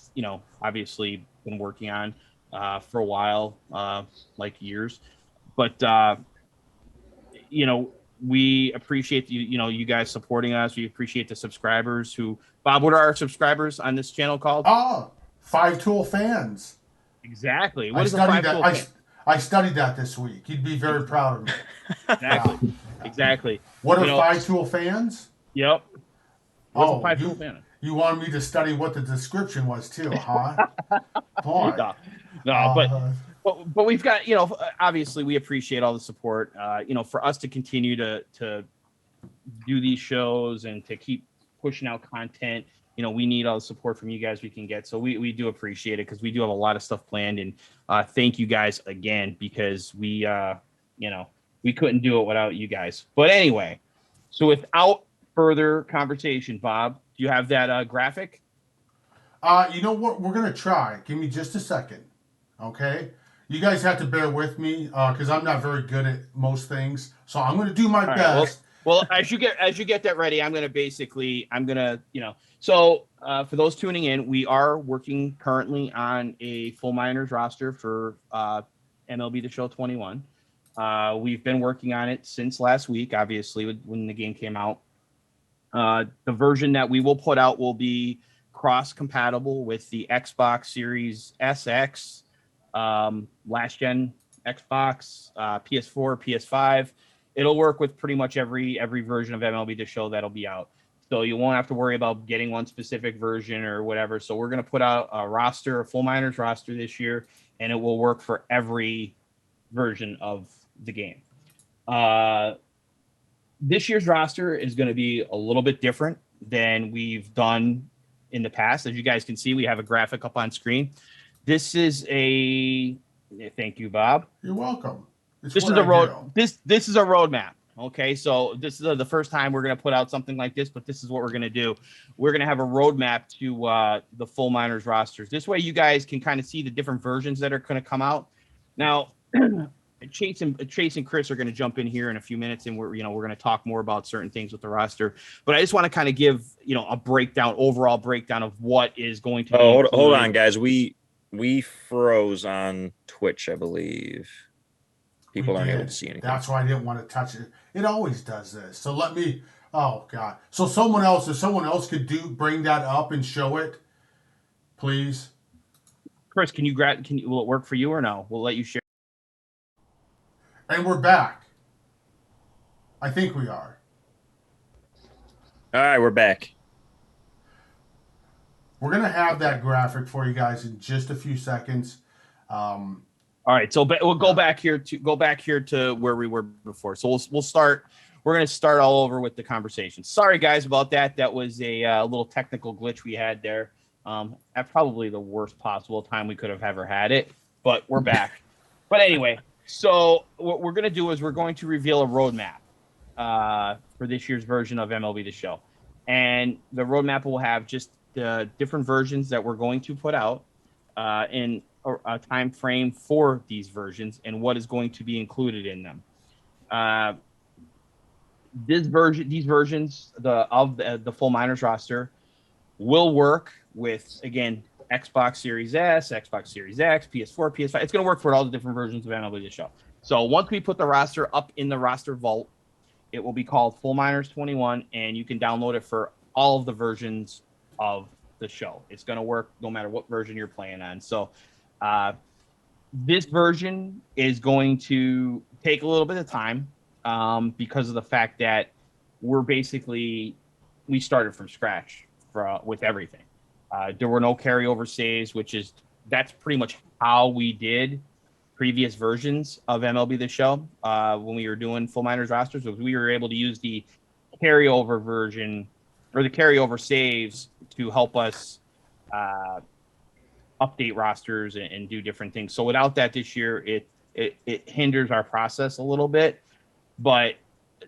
[SPEAKER 2] obviously been working on for a while, like years. But, we appreciate you guys supporting us. We appreciate the subscribers Bob, what are our subscribers on this channel called?
[SPEAKER 3] Oh, 5-tool fans.
[SPEAKER 2] Exactly. What is a 5-tool fan?
[SPEAKER 3] I studied that this week. You'd be very proud of me.
[SPEAKER 2] Exactly. Exactly.
[SPEAKER 3] What are 5-tool fans?
[SPEAKER 2] Yep. What's a 5-tool fan?
[SPEAKER 3] You wanted me to study what the description was too, huh? Boy.
[SPEAKER 2] No, but we've got, obviously we appreciate all the support. For us to continue to do these shows and to keep pushing out content, we need all the support from you guys we can get. So we do appreciate it, because we do have a lot of stuff planned. And thank you guys again, because we couldn't do it without you guys. But anyway, so without further conversation, Bob, do you have that graphic?
[SPEAKER 3] You know what? We're going to try. Give me just a second. Okay? You guys have to bear with me because I'm not very good at most things. So I'm going to do my best.
[SPEAKER 2] Well, as you get that ready, I'm going to, so for those tuning in, we are working currently on a full minors roster for MLB the Show 21. We've been working on it since last week, obviously, when the game came out. The version that we will put out will be cross-compatible with the Xbox Series SX, last gen Xbox, PS4, PS5. It'll work with pretty much every version of MLB the Show that'll be out. So you won't have to worry about getting one specific version or whatever. So we're going to put out a full minors roster this year, and it will work for every version of the game. This year's roster is going to be a little bit different than we've done in the past. As you guys can see, we have a graphic up on screen. This is thank you, Bob.
[SPEAKER 3] You're welcome.
[SPEAKER 2] This is a roadmap. Okay, so this is the first time we're going to put out something like this, but this is what we're going to do. We're going to have a roadmap to the full minors rosters. This way you guys can kind of see the different versions that are going to come out. Now, Chase and Chris are going to jump in here in a few minutes, and we're going to talk more about certain things with the roster. But I just want to kind of give a overall breakdown of what is going to.
[SPEAKER 4] Hold on, guys. We froze on Twitch, I believe. People aren't able to see anything.
[SPEAKER 3] That's why I didn't want to touch it. It always does this. So let me. Oh God. So if someone else could bring that up and show it, please.
[SPEAKER 2] Chris, will it work for you or no? We'll let you share.
[SPEAKER 3] And we're back. I think we are.
[SPEAKER 4] All right, we're back.
[SPEAKER 3] We're gonna have that graphic for you guys in just a few seconds.
[SPEAKER 2] All right, so we'll go back here to where we were before. So we'll start. We're going to start all over with the conversation. Sorry, guys, about that. That was a little technical glitch we had there. At probably the worst possible time we could have ever had it, but we're back. But anyway, so what we're going to do is we're going to reveal a roadmap for this year's version of MLB The Show, and the roadmap will have just the different versions that we're going to put out in a time frame for these versions and what is going to be included in them. These versions of the full minors roster will work with, again, Xbox Series S, Xbox Series X, PS4, PS5. It's going to work for all the different versions of MLB The Show. So once we put the roster up in the roster vault, it will be called Full Minors 21, and you can download it for all of the versions of the show. It's going to work no matter what version you're playing on. So this version is going to take a little bit of time because of the fact that we started from scratch with everything. There were no carryover saves, that's pretty much how we did previous versions of MLB the Show when we were doing full minors rosters. Was we were able to use the carryover version or the carryover saves to help us update rosters and do different things. So without that this year, it hinders our process a little bit. But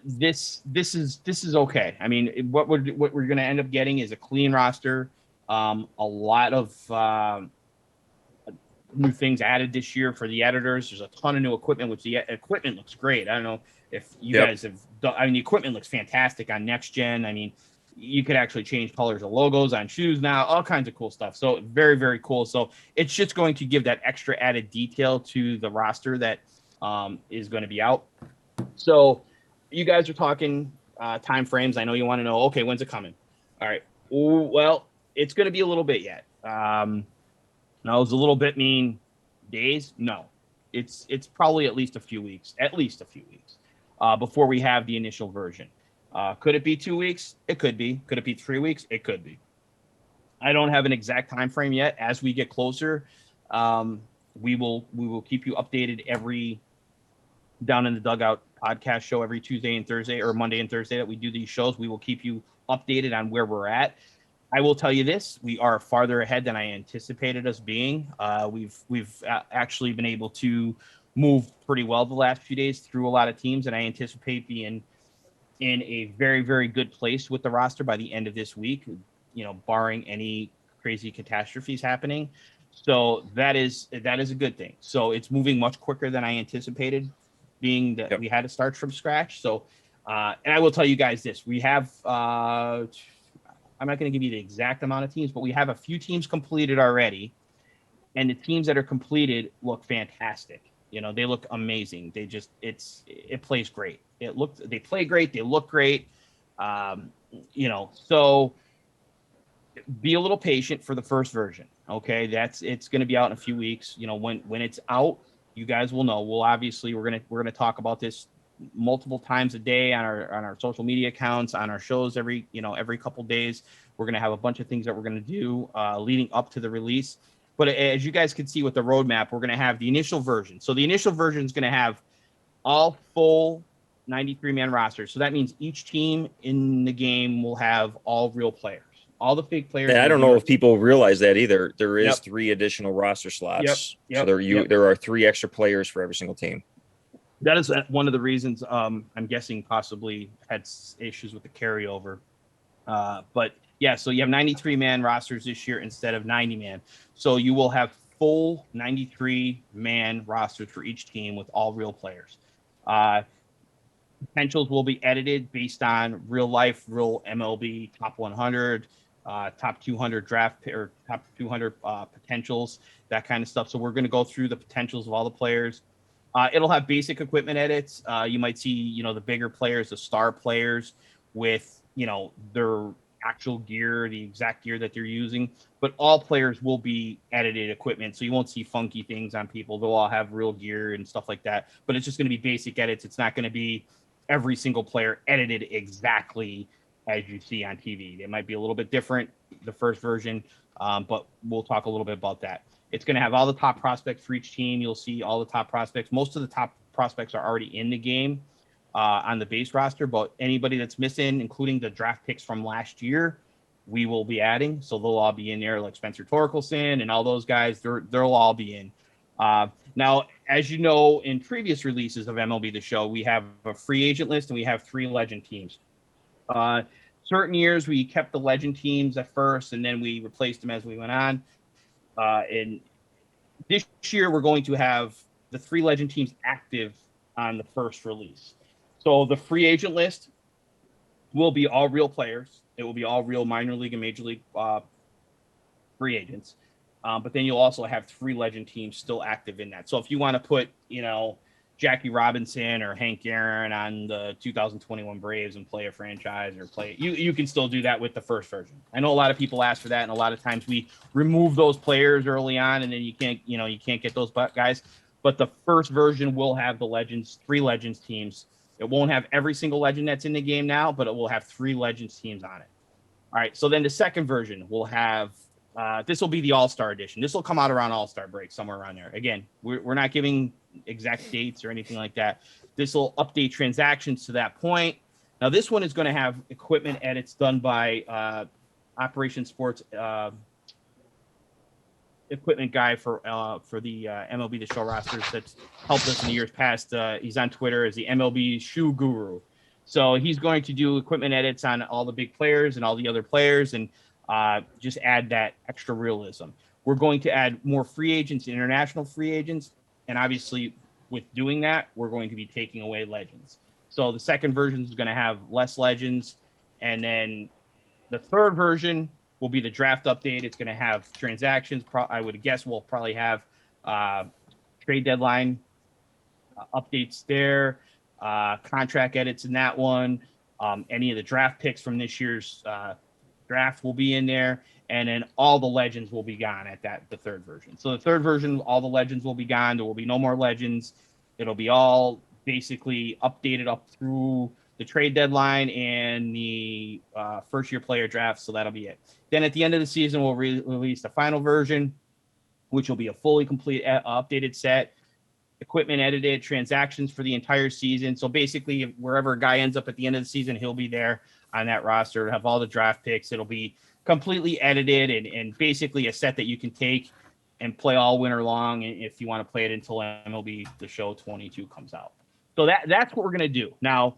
[SPEAKER 2] this is okay. I mean, what we're going to end up getting is a clean roster, a lot of new things added this year for the editors. There's a ton of new equipment, which the equipment looks great. I don't know if you guys have done, I mean, the equipment looks fantastic on next gen. I mean, you could actually change colors of logos on shoes now, all kinds of cool stuff. So very, very cool. So it's just going to give that extra added detail to the roster that is going to be out. So you guys are talking time frames. I know you want to know, okay, when's it coming? All right. Well, it's going to be a little bit yet. Now, does a little bit mean days? No, it's probably at least a few weeks before we have the initial version. Could it be 2 weeks? It could be. Could it be 3 weeks? It could be. I don't have an exact time frame yet. As we get closer, we will keep you updated every Down in the Dugout podcast show every Tuesday and Thursday, or Monday and Thursday that we do these shows. We will keep you updated on where we're at. I will tell you this: we are farther ahead than I anticipated us being. We've actually been able to move pretty well the last few days through a lot of teams, and I anticipate being in a very, very good place with the roster by the end of this week, you know, barring any crazy catastrophes happening. So that is a good thing. So it's moving much quicker than I anticipated, being that we had to start from scratch. So, and I will tell you guys this: we have. I'm not going to give you the exact amount of teams, but we have a few teams completed already, and the teams that are completed look fantastic. You know, they look amazing. It plays great. They play great. They look great. You know, so be a little patient for the first version. Okay. It's going to be out in a few weeks. You know, when it's out, you guys will know. We're going to talk about this multiple times a day on our social media accounts, on our shows every couple days. We're going to have a bunch of things that we're going to do leading up to the release. But as you guys can see with the roadmap, we're going to have the initial version. So the initial version is going to have all full 93-man rosters. So that means each team in the game will have all real players. All the fake players.
[SPEAKER 4] I don't know if people realize that either. There is 3 additional roster slots. So there are 3 extra players for every single team.
[SPEAKER 2] That is one of the reasons I'm guessing possibly had issues with the carryover. But yeah, so you have 93-man rosters this year instead of 90-man. So you will have full 93-man rosters for each team with all real players. Potentials will be edited based on real MLB top 100, top 200 draft or top 200 potentials, that kind of stuff. So we're going to go through the potentials of all the players. It'll have basic equipment edits. You might see, you know, the bigger players, the star players with, you know, their actual gear, the exact gear that they're using, but all players will be edited equipment. So you won't see funky things on people. They'll all have real gear and stuff like that, but it's just going to be basic edits. It's not going to be every single player edited exactly as you see on TV. They might be a little bit different, the first version, but we'll talk a little bit about that. It's going to have all the top prospects for each team. You'll see all the top prospects. Most of the top prospects are already in the game on the base roster, but anybody that's missing, including the draft picks from last year, we will be adding. So they'll all be in there, like Spencer Torkelson and all those guys. They'll all be in. Now, as you know, in previous releases of MLB The Show, we have a free agent list and we have 3 legend teams. Certain years we kept the legend teams at first, and then we replaced them as we went on. And this year, we're going to have the 3 legend teams active on the first release. So the free agent list will be all real players. It will be all real minor league and major league free agents. But then you'll also have 3 legend teams still active in that. So if you want to put, you know, Jackie Robinson or Hank Aaron on the 2021 Braves and play a franchise or play you can still do that with the first version. I know a lot of people ask for that, and a lot of times we remove those players early on, and then you can't get those guys. But the first version will have the Legends, 3 Legends teams. It won't have every single legend that's in the game now, but it will have 3 Legends teams on it. All right, so then the second version will have this will be the All-Star edition. This will come out around All-Star break, somewhere around there. Again, we're not giving exact dates or anything like that. This will update transactions to that point. Now, this one is going to have equipment edits done by Operation Sports equipment guy for the MLB the Show rosters that's helped us in the years past. He's on Twitter as the MLB Shoe Guru. So he's going to do equipment edits on all the big players and all the other players and just add that extra realism. We're going to add more free agents, international free agents. And obviously, with doing that, we're going to be taking away legends. So the second version is going to have less legends. And then the third version will be the draft update. It's going to have transactions. I would guess we'll probably have trade deadline updates there, contract edits in that one. Any of the draft picks from this year's draft will be in there, and then all the legends will be gone at the third version. So the third version, all the legends will be gone. There will be no more legends. It'll be all basically updated up through the trade deadline and the first year player draft. So that'll be it. Then at the end of the season, we'll release the final version, which will be a fully complete updated set, equipment edited, transactions for the entire season. So basically, wherever a guy ends up at the end of the season, he'll be there on that roster. It'll have all the draft picks. It'll be completely edited and basically a set that you can take and play all winter long if you want to play it until MLB the Show 22 comes out. So that's what we're going to do. Now,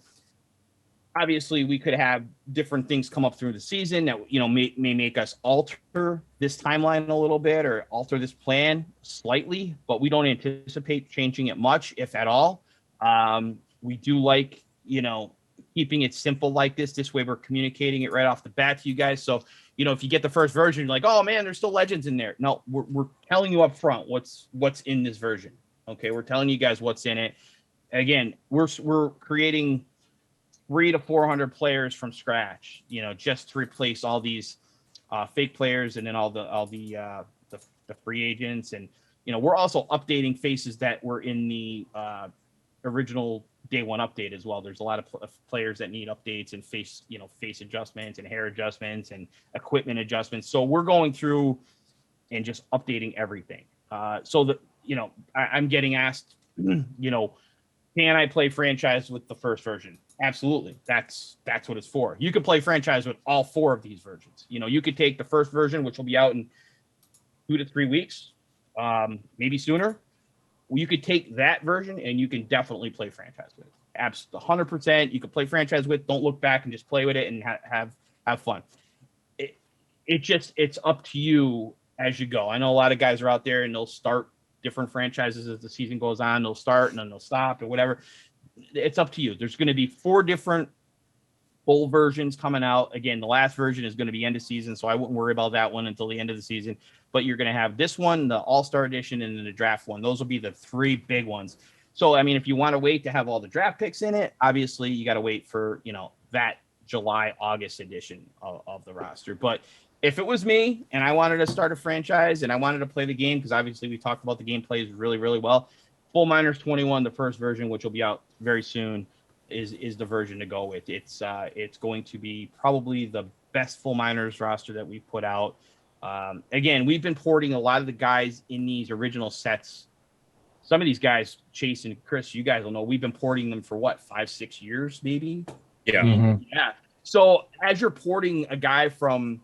[SPEAKER 2] obviously, we could have different things come up through the season that may make us alter this timeline a little bit or alter this plan slightly, but we don't anticipate changing it much, if at all. We do like keeping it simple like this. This way, we're communicating it right off the bat to you guys. So if you get the first version, you're like, oh man, there's still legends in there. No, we're telling you up front what's in this version. Okay, we're telling you guys what's in it. Again, we're creating 300 to 400 players from scratch, just to replace all these fake players and then all the free agents. And we're also updating faces that were in the original day one update as well. There's a lot of players that need updates and face adjustments and hair adjustments and equipment adjustments. So we're going through and just updating everything. So I'm getting asked, can I play franchise with the first version? Absolutely. That's what it's for. You could play franchise with all 4 of these versions. You could take the first version, which will be out in 2 to 3 weeks, maybe sooner. You could take that version and you can definitely play franchise with it. 100%. You could play franchise with. Don't look back and just play with it and have fun. It's up to you as you go. I know a lot of guys are out there and they'll start different franchises as the season goes on. They'll start and then they'll stop or whatever. It's up to you. There's going to be 4 different full versions coming out. Again, the last version is going to be end of season, so I wouldn't worry about that one until the end of the season. But you're going to have this one, the All-Star Edition, and then the draft one. Those will be the 3 big ones. So, I mean, if you want to wait to have all the draft picks in it, obviously you got to wait for, that July, August edition of the roster. But if it was me and I wanted to start a franchise and I wanted to play the game, because obviously we talked about the game plays really, really well, Full Miners 21, the first version, which will be out very soon, is the version to go with. It's going to be probably the best Full Miners roster that we've put out. Again, we've been porting a lot of the guys in these original sets. Some of these guys, Chase and Chris, you guys will know, we've been porting them for 5-6 years, maybe.
[SPEAKER 4] Yeah.
[SPEAKER 5] Mm-hmm.
[SPEAKER 2] Yeah. So as you're porting a guy from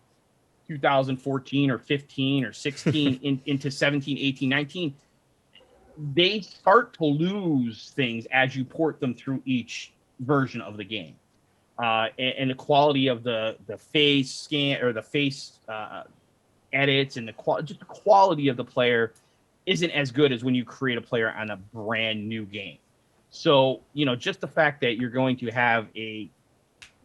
[SPEAKER 2] 2014 or 15 or 16 into 17, 18, 19, they start to lose things as you port them through each version of the game. And the quality of the face scan or the face edits and just the quality of the player isn't as good as when you create a player on a brand new game. So, just the fact that you're going to have a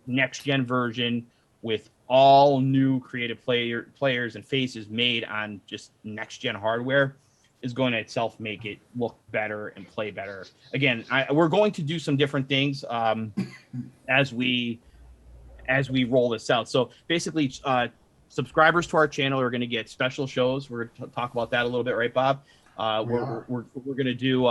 [SPEAKER 2] next gen version with all new creative players and faces made on just next gen hardware, is going to itself make it look better and play better. Again, we're going to do some different things as we roll this out. So basically, subscribers to our channel are going to get special shows. We're going to talk about that a little bit, right, Bob? We're going to do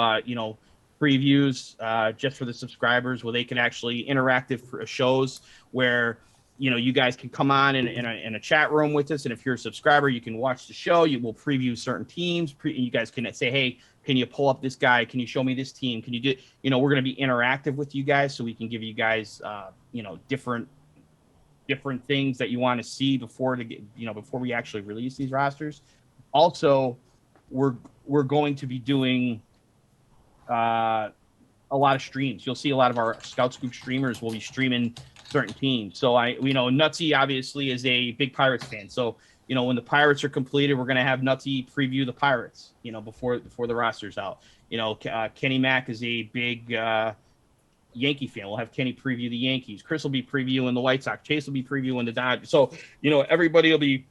[SPEAKER 2] previews just for the subscribers, where they can actually interactive shows where you guys can come on in a chat room with us, and if you're a subscriber, you can watch the show. You will preview certain teams. You guys can say, hey, can you pull up this guy? Can you show me this team? Can you do? We're going to be interactive with you guys, so we can give you guys different things that you want to see before we actually release these rosters. Also, we're going to be doing a lot of streams. You'll see a lot of our Scout Scoop streamers will be streaming certain teams. So Nutsy obviously is a big Pirates fan. So when the Pirates are completed, we're going to have Nutsy preview the Pirates. Before the roster's out. Kenny Mack is a big Yankee fan. We'll have Kenny preview the Yankees. Chris will be previewing the White Sox. Chase will be previewing the Dodgers. So everybody will be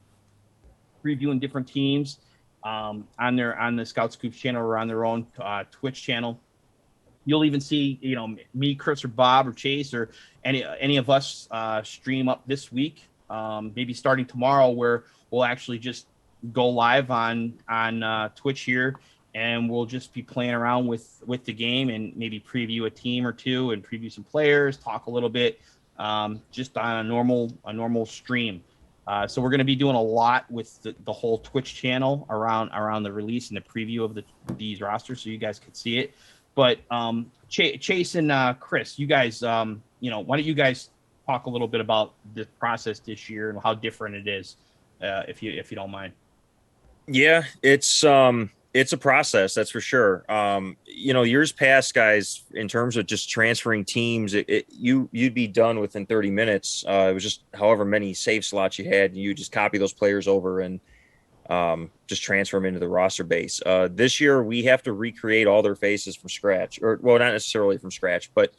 [SPEAKER 2] previewing different teams on the Scout Scoops channel or on their own Twitch channel. You'll even see me, Chris, or Bob, or Chase, or any of us stream up this week. Maybe starting tomorrow, where we'll actually just go live on Twitch here, and we'll just be playing around with the game and maybe preview a team or two and preview some players, talk a little bit, just on a normal stream. So we're going to be doing a lot with the whole Twitch channel around the release and the preview of these rosters, so you guys can see it. But Chase and Chris, you guys, why don't you guys talk a little bit about the process this year and how different it is, if you don't mind.
[SPEAKER 4] Yeah, it's a process, that's for sure. Years past, guys, in terms of just transferring teams, you'd be done within 30 minutes. It was just however many save slots you had, and you just copy those players over and just transfer them into the roster base. This year, we have to recreate all their faces from scratch, not necessarily from scratch, but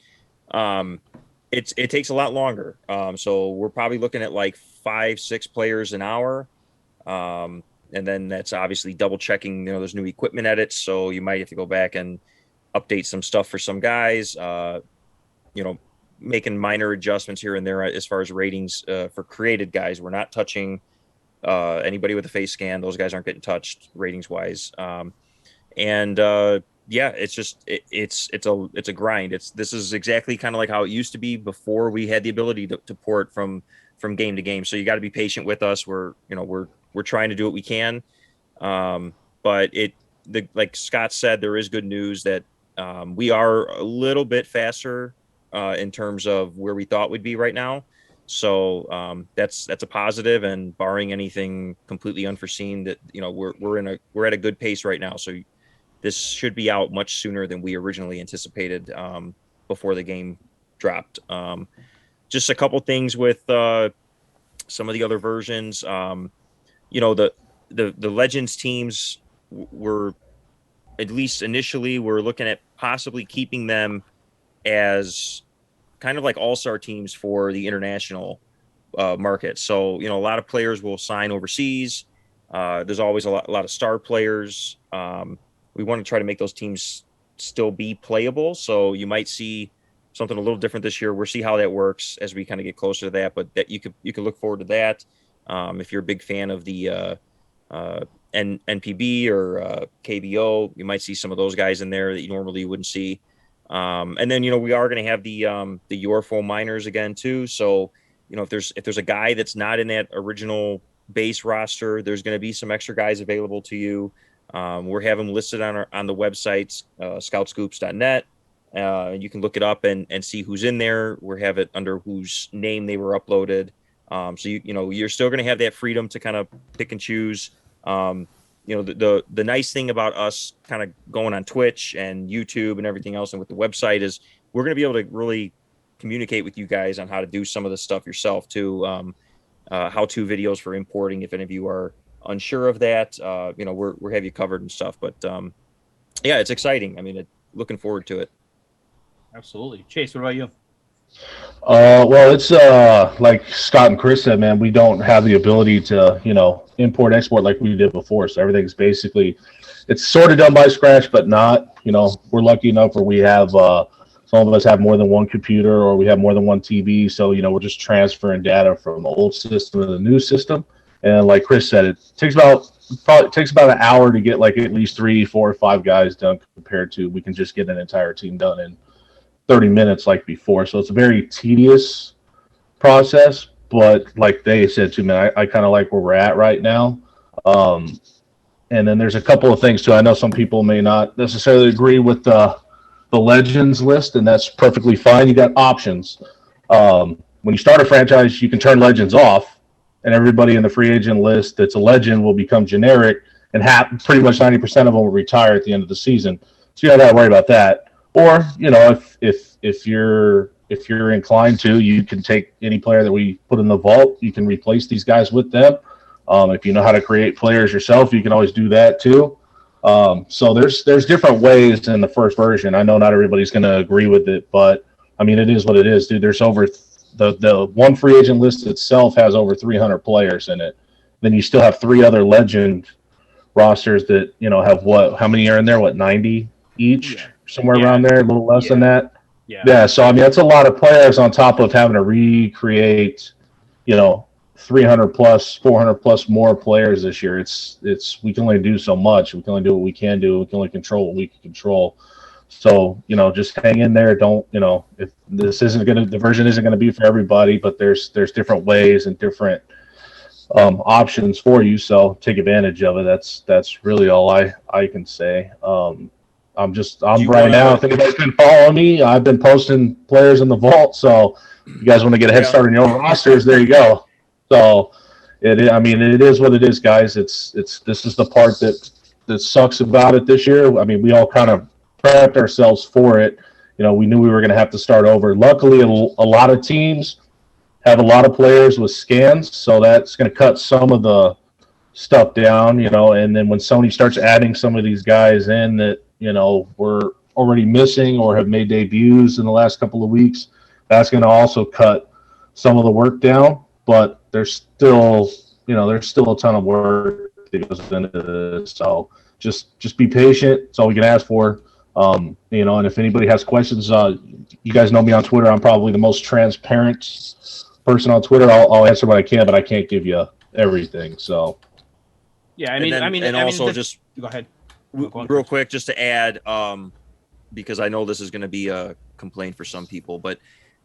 [SPEAKER 4] it takes a lot longer. So we're probably looking at like 5-6 players an hour. And then that's obviously double checking, those new equipment edits. So you might have to go back and update some stuff for some guys, making minor adjustments here and there as far as ratings for created guys. We're not touching anybody with a face scan. Those guys aren't getting touched ratings wise. It's just, it's a grind. This is exactly kind of like how it used to be before we had the ability to port from game to game. So you got to be patient with us. We're trying to do what we can. But like Scott said, there is good news that we are a little bit faster in terms of where we thought we'd be right now. So that's a positive, and barring anything completely unforeseen, that we're at a good pace right now. So this should be out much sooner than we originally anticipated before the game dropped. Just a couple things with some of the other versions. The Legends teams were, at least initially, we're looking at possibly keeping them as kind of like all-star teams for the international market. So, a lot of players will sign overseas. There's always a lot of star players. We want to try to make those teams still be playable. So you might see something a little different this year. We'll see how that works as we kind of get closer to that, but that you could look forward to that. If you're a big fan of the NPB or KBO, you might see some of those guys in there that you normally wouldn't see. And then, we are going to have the Yorfo minors again too. So, if there's a guy that's not in that original base roster, there's going to be some extra guys available to you. We're having them listed on the website, scoutscoops.net. You can look it up and see who's in there. We have it under whose name they were uploaded. So you're still going to have that freedom to kind of pick and choose. The nice thing about us kind of going on Twitch and YouTube and everything else, and with the website, is we're going to be able to really communicate with you guys on how to do some of this stuff yourself too. How-to videos for importing, if any of you are unsure of that, we're have you covered and stuff. But it's exciting. I mean, looking forward to it.
[SPEAKER 2] Absolutely. Chase, what about you?
[SPEAKER 5] Well, it's like Scott and Chris said, man. We don't have the ability to, import export like we did before. So everything's basically, it's sort of done by scratch, but not. We're lucky enough where we have some of us have more than one computer or we have more than one TV. So we're just transferring data from the old system to the new system. And like Chris said, it probably takes about an hour to get like at least 3, 4, or 5 guys done compared to we can just get an entire team done in 30 minutes like before. So it's a very tedious process, but like they said to me, I kind of like where we're at right now. And then there's a couple of things too. I know some people may not necessarily agree with the legends list, and that's perfectly fine. You got options. When you start a franchise, you can turn legends off, and everybody in the free agent list that's a legend will become generic, and pretty much 90% of them will retire at the end of the season. So you don't have to worry about that. Or if you're inclined to, you can take any player that we put in the vault. You can replace these guys with them. If you know how to create players yourself, you can always do that too. So there's different ways in the first version. I know not everybody's going to agree with it, but I mean it is what it is, dude. There's over the one free agent list itself has over 300 players in it. Then you still have 3 other legend rosters that have how many are in there? 90 each. Yeah. Somewhere around there, a little less than that. Yeah. So I mean, that's a lot of players on top of having to recreate, 300 plus, 400 plus more players this year. It's we can only do so much. We can only do what we can do. We can only control what we can control. So just hang in there. Don't if this the version isn't gonna be for everybody, but there's different ways and different options for you. So take advantage of it. That's really all I can say. I'm right now. If anybody's been following me, I've been posting players in the vault. So you guys want to get a head start on your own rosters, there you go. So it is what it is, guys. This is the part that sucks about it this year. I mean, we all kind of prepped ourselves for it. We knew we were going to have to start over. Luckily, a lot of teams have a lot of players with scans, so that's going to cut some of the stuff down, and then when Sony starts adding some of these guys in that we're already missing or have made debuts in the last couple of weeks, that's going to also cut some of the work down. But there's still a ton of work that goes into this. So just be patient. That's all we can ask for. And if anybody has questions, you guys know me on Twitter. I'm probably the most transparent person on Twitter. I'll answer what I can, but I can't give you everything. So
[SPEAKER 2] yeah, just go ahead.
[SPEAKER 4] Real quick, just to add, because I know this is going to be a complaint for some people, but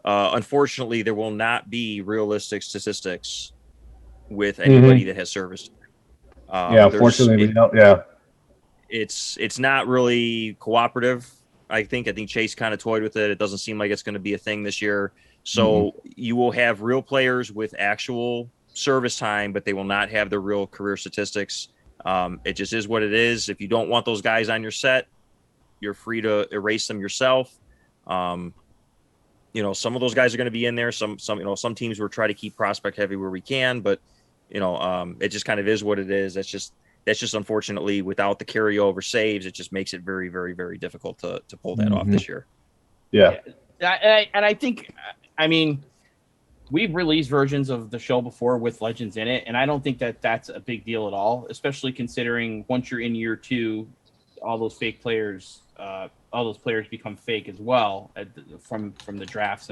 [SPEAKER 4] unfortunately, there will not be realistic statistics with anybody that has service.
[SPEAKER 5] Unfortunately, we don't. Yeah,
[SPEAKER 4] it's not really cooperative. I think Chase kind of toyed with it. It doesn't seem like it's going to be a thing this year. So you will have real players with actual service time, but they will not have the real career statistics. It just is what it is. If you don't want those guys on your set, you're free to erase them yourself. Some of those guys are going to be in there. Some teams will try to keep prospect heavy where we can, but it just kind of is what it is. That's just unfortunately without the carryover saves, it just makes it very, very, very difficult to pull that off this year.
[SPEAKER 5] Yeah.
[SPEAKER 2] And I think, we've released versions of the show before with legends in it, and I don't think that that's a big deal at all, especially considering once you're in year 2, all those fake players, all those players become fake as well from the drafts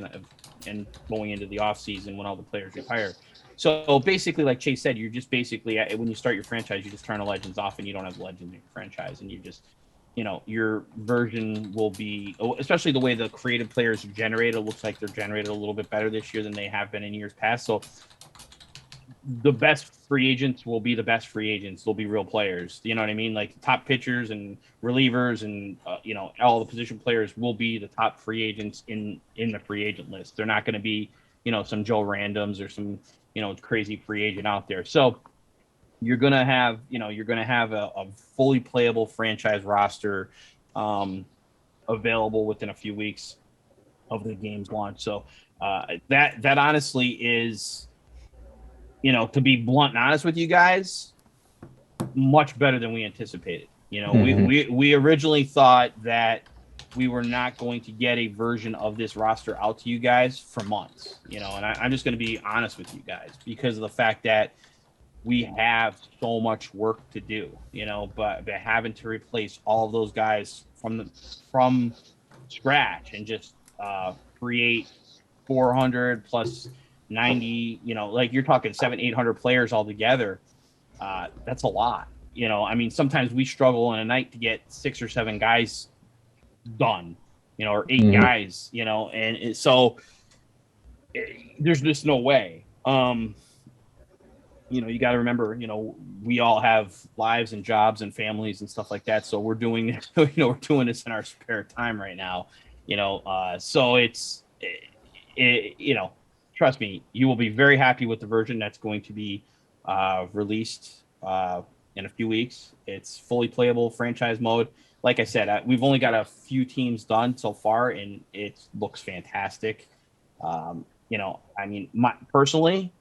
[SPEAKER 2] and going into the off season when all the players retire. So basically, like Chase said, you're just basically when you start your franchise, you just turn the legends off and you don't have legends in your franchise, and you just your version will be, especially the way the creative players are generated. It looks like they're generated a little bit better this year than they have been in years past. So the best free agents will be the best free agents. They'll be real players. You know what I mean? Like top pitchers and relievers and, all the position players will be the top free agents in the free agent list. They're not going to be, some Joe Randoms or some, crazy free agent out there. So you're going to have a fully playable franchise roster available within a few weeks of the game's launch. So that honestly is, to be blunt and honest with you guys, much better than we anticipated. We originally thought that we were not going to get a version of this roster out to you guys for months, and I'm just going to be honest with you guys because of the fact that we have so much work to do, but having to replace all of those guys from scratch and just create 400 plus 90, like you're talking 700-800 players all together. That's a lot. I mean, sometimes we struggle in a night to get 6 or 7 guys done, or 8 guys, and so there's just no way. You got to remember, we all have lives and jobs and families and stuff like that. So we're doing this, we're doing this in our spare time right now, so trust me, you will be very happy with the version that's going to be released in a few weeks. It's fully playable franchise mode. Like I said, we've only got a few teams done so far, and it looks fantastic. I mean, personally,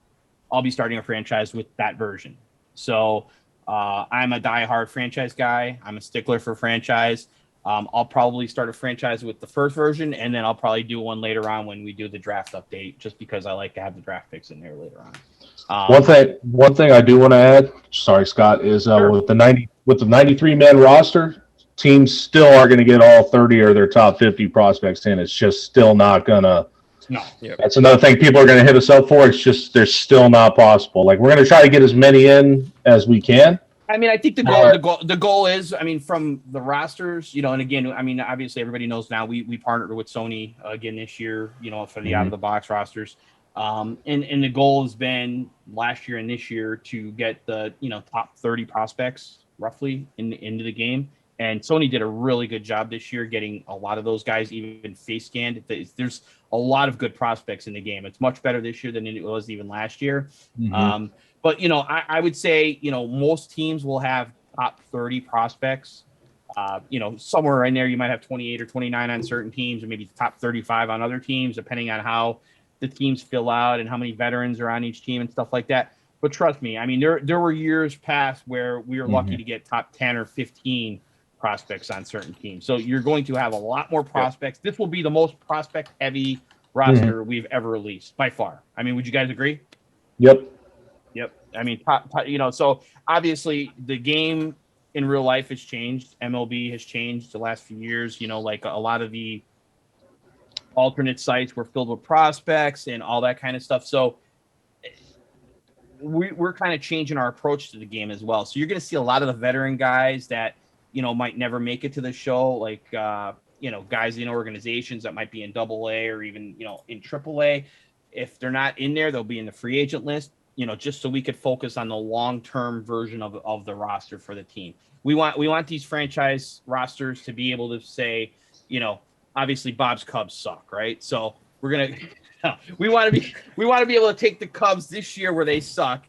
[SPEAKER 2] I'll be starting a franchise with that version. So I'm a diehard franchise guy. I'm a stickler for franchise. I'll probably start a franchise with the first version, and then I'll probably do one later on when we do the draft update, just because I like to have the draft picks in there later on.
[SPEAKER 5] One thing I do want to add, sorry, Scott, is
[SPEAKER 2] Sure.
[SPEAKER 5] with the 93-man roster, teams still are going to get all 30 or their top 50 prospects in. It's just still not gonna.
[SPEAKER 2] No.
[SPEAKER 4] Yep.
[SPEAKER 5] That's another thing people are going to hit us up for. It's just they're still not possible. Like, we're going to try to get as many in as we can.
[SPEAKER 2] I mean, I think the goal is, I mean, from the rosters, and again, I mean, obviously everybody knows now we partnered with Sony again this year, for the out of the box rosters. And the goal has been last year and this year to get the, top 30 prospects roughly into the game. And Sony did a really good job this year getting a lot of those guys even face scanned. There's a lot of good prospects in the game. It's much better this year than it was even last year. But, I would say, most teams will have top 30 prospects. Somewhere in there, you might have 28 or 29 on certain teams, and maybe top 35 on other teams, depending on how the teams fill out and how many veterans are on each team and stuff like that. But trust me, I mean, there were years past where we were lucky to get top 10 or 15 prospects on certain teams. So you're going to have a lot more prospects. This will be the most prospect heavy roster we've ever released by far. I mean, would you guys agree?
[SPEAKER 5] Yep.
[SPEAKER 2] I mean, so obviously the game in real life has changed. MLB has changed the last few years. Like a lot of the alternate sites were filled with prospects and all that kind of stuff. So we're kind of changing our approach to the game as well. So you're going to see a lot of the veteran guys that, might never make it to the show, like, guys in organizations that might be in AA or even, in AAA. If they're not in there, they'll be in the free agent list, just so we could focus on the long-term version of the roster for the team. We want these franchise rosters to be able to say, obviously Bob's Cubs suck, right? So we're going to, we want to be able to take the Cubs this year where they suck.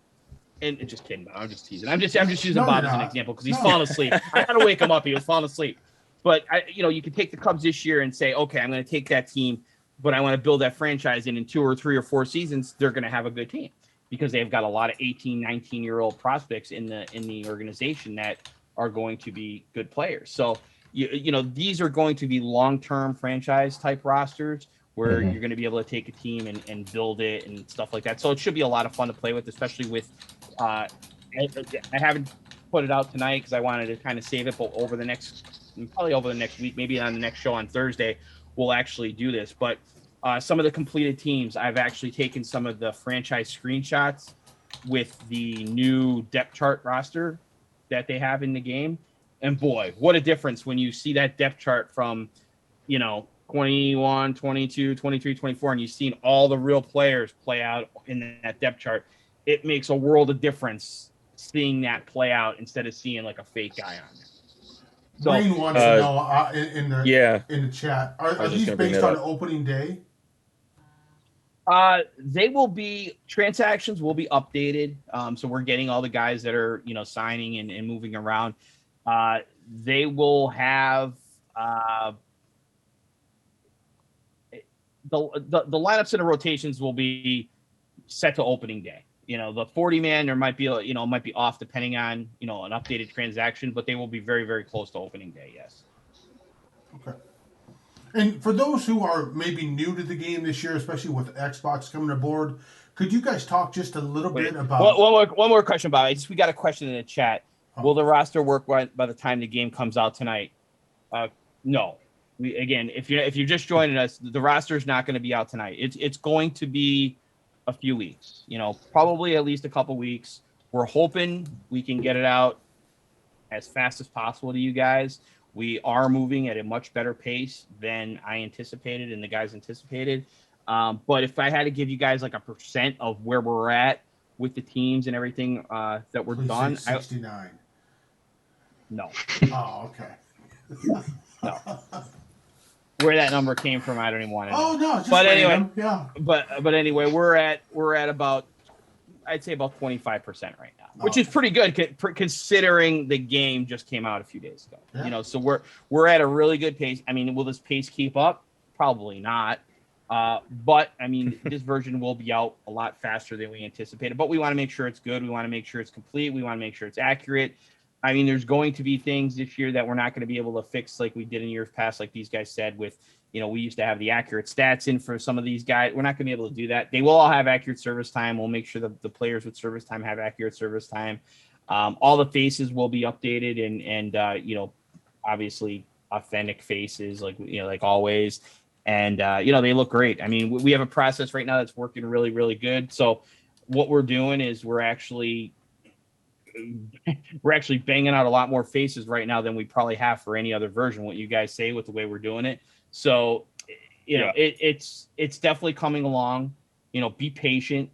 [SPEAKER 2] And just kidding. I'm just teasing. I'm just using Bob as an example because he's falling asleep. I had to wake him up. He was falling asleep. But you can take the Cubs this year and say, okay, I'm going to take that team, but I want to build that franchise. And in 2 or 3 or 4 seasons, they're going to have a good team because they've got a lot of 18, 19-year-old prospects in the organization that are going to be good players. So these are going to be long-term franchise type rosters where you're going to be able to take a team and build it and stuff like that. So it should be a lot of fun to play with, especially with I haven't put it out tonight because I wanted to kind of save it, but over the next week, maybe on the next show on Thursday, we'll actually do this. But some of the completed teams, I've actually taken some of the franchise screenshots with the new depth chart roster that they have in the game. And boy, what a difference when you see that depth chart from, 21, 22, 23, 24, and you've seen all the real players play out in that depth chart. It makes a world of difference seeing that play out instead of seeing like a fake guy on there. So,
[SPEAKER 3] Wayne wants to know in the chat, are these based on opening day?
[SPEAKER 2] They will be, transactions will be updated. So we're getting all the guys that are, signing and moving around. They will have the lineups and the rotations will be set to opening day. The 40-man, there might be, might be off depending on, an updated transaction, but they will be very, very close to opening day. Yes.
[SPEAKER 3] Okay. And for those who are maybe new to the game this year, especially with Xbox coming aboard, could you guys talk just a little bit about
[SPEAKER 2] one more question about it? We got a question in the chat. Will the roster work by the time the game comes out tonight? No. If you're just joining us, the roster is not going to be out tonight. It's going to be a few weeks. Probably at least a couple weeks. We're hoping we can get it out as fast as possible to you guys. We are moving at a much better pace than I anticipated and the guys anticipated. But if I had to give you guys like a % of where we're at with the teams and everything that we're done,
[SPEAKER 3] 69.
[SPEAKER 2] No.
[SPEAKER 3] Oh, okay.
[SPEAKER 2] No. Where that number came from, I don't even want to know.
[SPEAKER 3] Oh no, just
[SPEAKER 2] but
[SPEAKER 3] random.
[SPEAKER 2] anyway,
[SPEAKER 3] yeah.
[SPEAKER 2] But anyway, we're at about, I'd say about 25% right now, which is pretty good considering the game just came out a few days ago.
[SPEAKER 3] Yeah.
[SPEAKER 2] So we're at a really good pace. I mean, will this pace keep up? Probably not. But I mean, this version will be out a lot faster than we anticipated. But we want to make sure it's good. We want to make sure it's complete. We want to make sure it's accurate. I mean, there's going to be things this year that we're not going to be able to fix like we did in years past, like these guys said with, we used to have the accurate stats in for some of these guys. We're not going to be able to do that. They will all have accurate service time. We'll make sure that the players with service time have accurate service time. All the faces will be updated and obviously authentic faces like always. And, they look great. I mean, we have a process right now that's working really, really good. So what we're doing is we're actually banging out a lot more faces right now than we probably have for any other version, what you guys say with the way we're doing it. So, it's definitely coming along, be patient,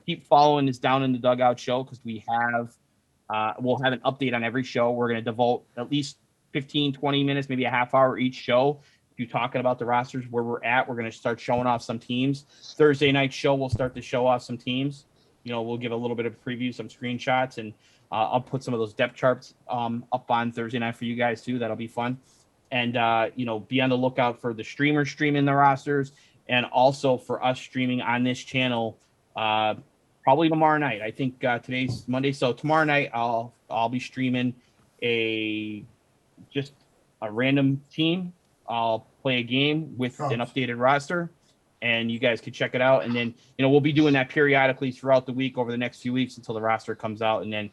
[SPEAKER 2] keep following this Down in the Dugout show. Cause we'll have an update on every show. We're going to devote at least 15, 20 minutes, maybe a half hour each show to talking about the rosters, where we're at. We're going to start showing off some teams. Thursday night show, we'll start to show off some teams. We'll give a little bit of a preview, some screenshots, and I'll put some of those depth charts up on Thursday night for you guys too. That'll be fun. And, be on the lookout for the streamers streaming the rosters and also for us streaming on this channel probably tomorrow night. I think today's Monday. So tomorrow night I'll be streaming just a random team. I'll play a game with an updated roster. And you guys can check it out. And then, we'll be doing that periodically throughout the week over the next few weeks until the roster comes out. And then,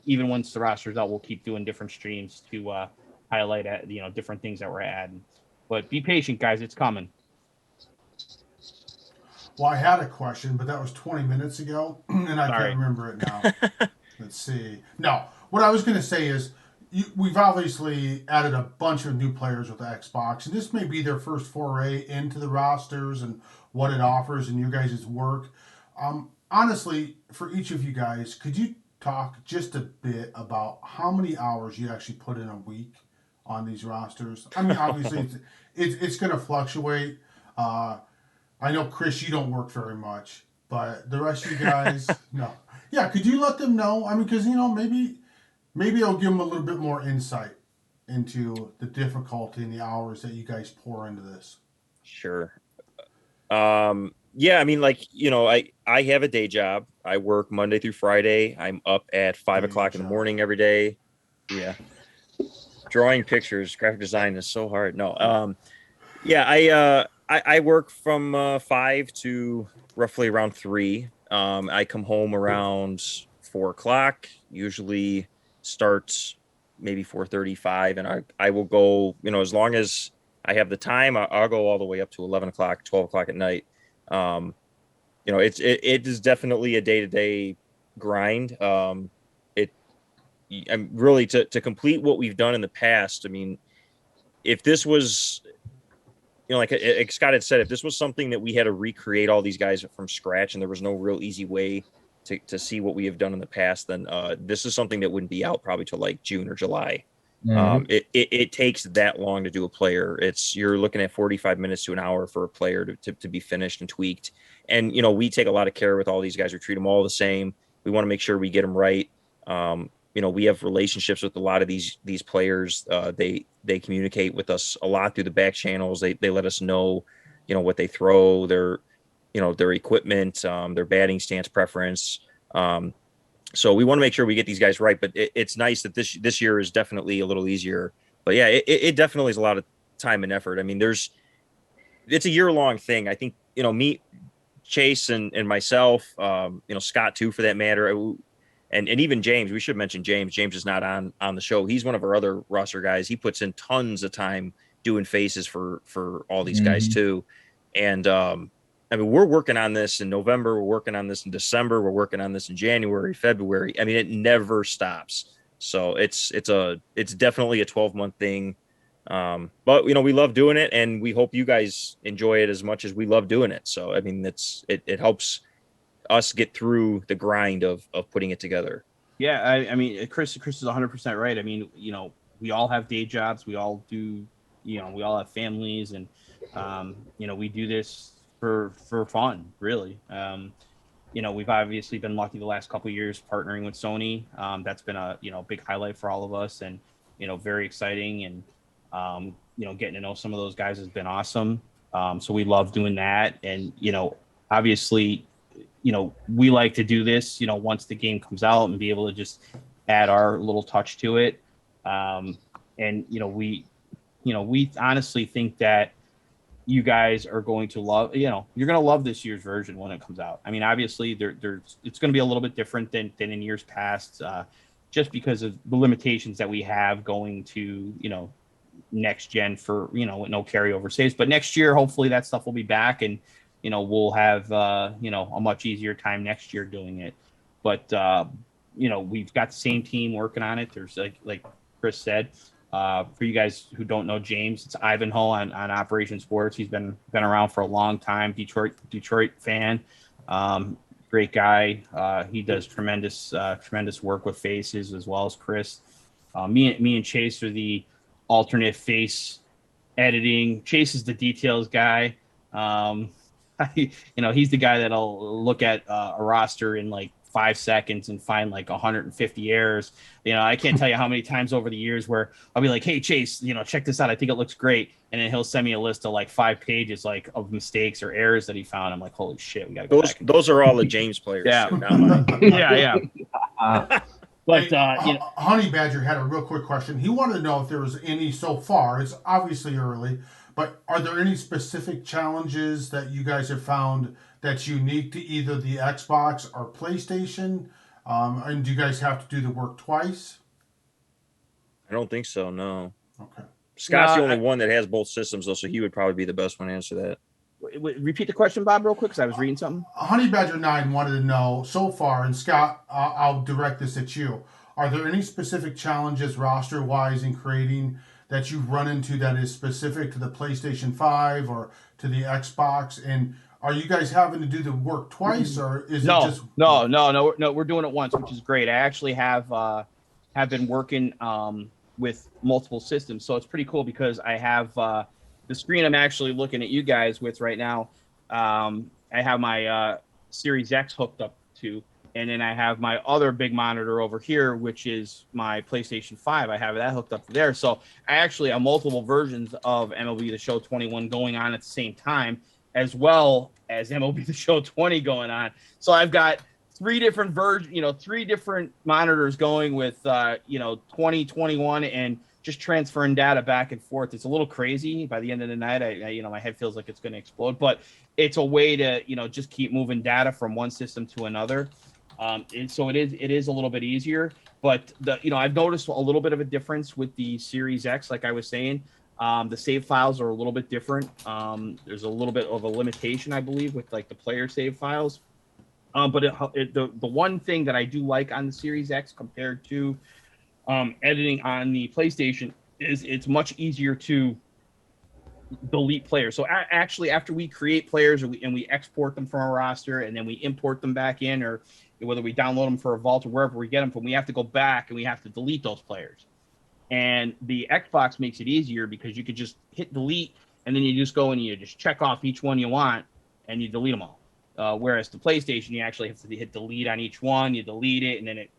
[SPEAKER 2] even once the roster's out, we'll keep doing different streams to highlight, different things that we're adding. But be patient, guys. It's coming.
[SPEAKER 3] Well, I had a question, but that was 20 minutes ago, and I can't remember it now. Let's see. No, what I was going to say is, we've obviously added a bunch of new players with the Xbox, and this may be their first foray into the rosters and what it offers and your guys' work. Honestly, for each of you guys, could you talk just a bit about how many hours you actually put in a week on these rosters? I mean, obviously, it's going to fluctuate. I know, Chris, you don't work very much, but the rest of you guys, no. Yeah, could you let them know? I mean, because, maybe I'll give them a little bit more insight into the difficulty and the hours that you guys pour into this.
[SPEAKER 4] Sure. Yeah, I mean, I have a day job. I work Monday through Friday. I'm up at 5 o'clock in the morning every day. Yeah. Drawing pictures, graphic design is so hard. No. Yeah, I work from 5 to roughly around 3. I come home around 4 o'clock, usually starts maybe 4:35, and I will go, as long as I have the time, I'll go all the way up to 11 o'clock, 12 o'clock at night. It is definitely a day-to-day grind. I'm really to complete what we've done in the past. I mean, if this was, like Scott had said, if this was something that we had to recreate all these guys from scratch and there was no real easy way to see what we have done in the past, then this is something that wouldn't be out probably till like June or July. Mm-hmm. It takes that long to do a player. You're looking at 45 minutes to an hour for a player to be finished and tweaked. And, we take a lot of care with all these guys. We treat them all the same. We want to make sure we get them right. We have relationships with a lot of these players. They communicate with us a lot through the back channels. They let us know, what they throw, their equipment, their batting stance preference. So we want to make sure we get these guys right, but it's nice that this year is definitely a little easier. But yeah, it definitely is a lot of time and effort. I mean, it's a year-long thing. I think, me, Chase, and myself, Scott too, for that matter, and even James. We should mention James. James is not on the show. He's one of our other roster guys. He puts in tons of time doing faces for all these guys too. And I mean, we're working on this in November. We're working on this in December. We're working on this in January, February. I mean, it never stops. So it's definitely a 12-month thing. But we love doing it, and we hope you guys enjoy it as much as we love doing it. So I mean, it helps us get through the grind of putting it together.
[SPEAKER 2] Yeah, I mean, Chris is 100% right. I mean, we all have day jobs. We all do, we all have families, and we do this for fun, really. We've obviously been lucky the last couple of years partnering with Sony. That's been a big highlight for all of us, and very exciting. And getting to know some of those guys has been awesome. So we love doing that, and obviously, we like to do this, once the game comes out, and be able to just add our little touch to it. And we honestly think that you guys are going to love, you're going to love this year's version when it comes out. I mean, obviously it's going to be a little bit different than in years past, just because of the limitations that we have going to, next gen for, with no carryover saves. But next year, hopefully that stuff will be back, and, we'll have, a much easier time next year doing it. But, we've got the same team working on it. There's like Chris said, for you guys who don't know James, it's Ivanhoe on Operation Sports. He's been around for a long time. Detroit fan, great guy. He does tremendous work with faces, as well as Chris. Me and Chase are the alternate face editing. Chase is the details guy. He's the guy that'll look at a roster in like 5 seconds and find like 150 errors. I can't tell you how many times over the years where I'll be like, hey Chase, check this out, I think it looks great, and then he'll send me a list of like 5 pages like of mistakes or errors that he found. I'm like, holy shit, we gotta go back.
[SPEAKER 4] Those are all the James players.
[SPEAKER 2] Yeah.
[SPEAKER 4] Too, not mine.
[SPEAKER 2] Yeah. But
[SPEAKER 3] Honey Badger had a real quick question. He wanted to know if there was any so far. It's obviously early, but are there any specific challenges that you guys have found that's unique to either the Xbox or PlayStation? And do you guys have to do the work twice?
[SPEAKER 4] I don't think so, no.
[SPEAKER 3] Okay.
[SPEAKER 4] Scott's the only one that has both systems, though, so he would probably be the best one to answer that.
[SPEAKER 2] Repeat the question, Bob, real quick, because I was reading something.
[SPEAKER 3] Honey Badger 9 wanted to know, so far, and Scott, I'll direct this at you, are there any specific challenges roster-wise in creating that you've run into that is specific to the PlayStation 5 or to the Xbox? And are you guys having to do the work twice, or is it just...
[SPEAKER 2] No, we're doing it once, which is great. I actually have been working with multiple systems, so it's pretty cool because I have the screen I'm actually looking at you guys with right now. I have my Series X hooked up to, and then I have my other big monitor over here, which is my PlayStation 5. I have that hooked up to there. So I actually have multiple versions of MLB the Show 21 going on at the same time, as well as MLB the Show 20 going on. So I've got 3 different versions, 3 different monitors going with 20, 21, and just transferring data back and forth. It's a little crazy. By the end of the night, I my head feels like it's going to explode, but it's a way to, just keep moving data from one system to another. And so it is a little bit easier, but I've noticed a little bit of a difference with the Series X. Like I was saying, the save files are a little bit different. There's a little bit of a limitation, I believe, with like the player save files. But the one thing that I do like on the Series X compared to editing on the PlayStation is it's much easier to delete players. So actually, after we create players and we export them from a roster and then we import them back in, or whether we download them for a vault or wherever we get them from, we have to go back and we have to delete those players. And the Xbox makes it easier because you could just hit delete and then you just go and you just check off each one you want and you delete them all. Whereas the PlayStation, you actually have to hit delete on each one, you delete it, and then it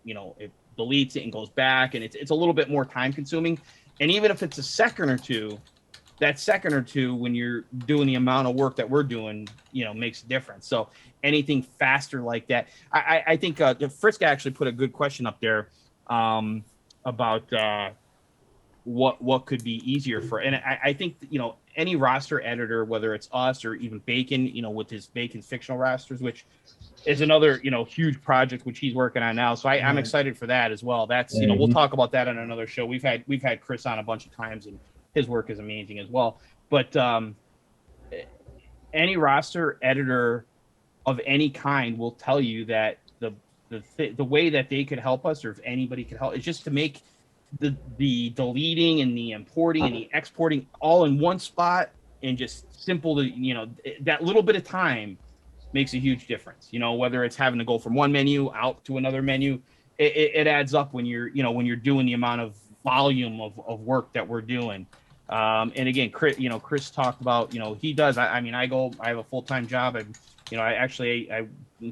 [SPEAKER 2] deletes it and goes back, and it's a little bit more time consuming. And even if it's a second or two, that second or two, when you're doing the amount of work that we're doing, makes a difference. So anything faster like that, I think Frisk actually put a good question up there about what could be easier for, and I think, any roster editor, whether it's us or even Bacon, with his Bacon's fictional rosters, which is another, huge project which he's working on now. So I'm excited for that as well. That's, we'll talk about that on another show. We've had Chris on a bunch of times, and his work is amazing as well. But any roster editor of any kind will tell you that the way that they could help us, or if anybody could help, is just to make the deleting and the importing and the exporting all in one spot, and just simple to, that little bit of time makes a huge difference. Whether it's having to go from one menu out to another menu, it adds up when you're doing the amount of volume of work that we're doing. And again, Chris talked about, he does. I have a full-time job. I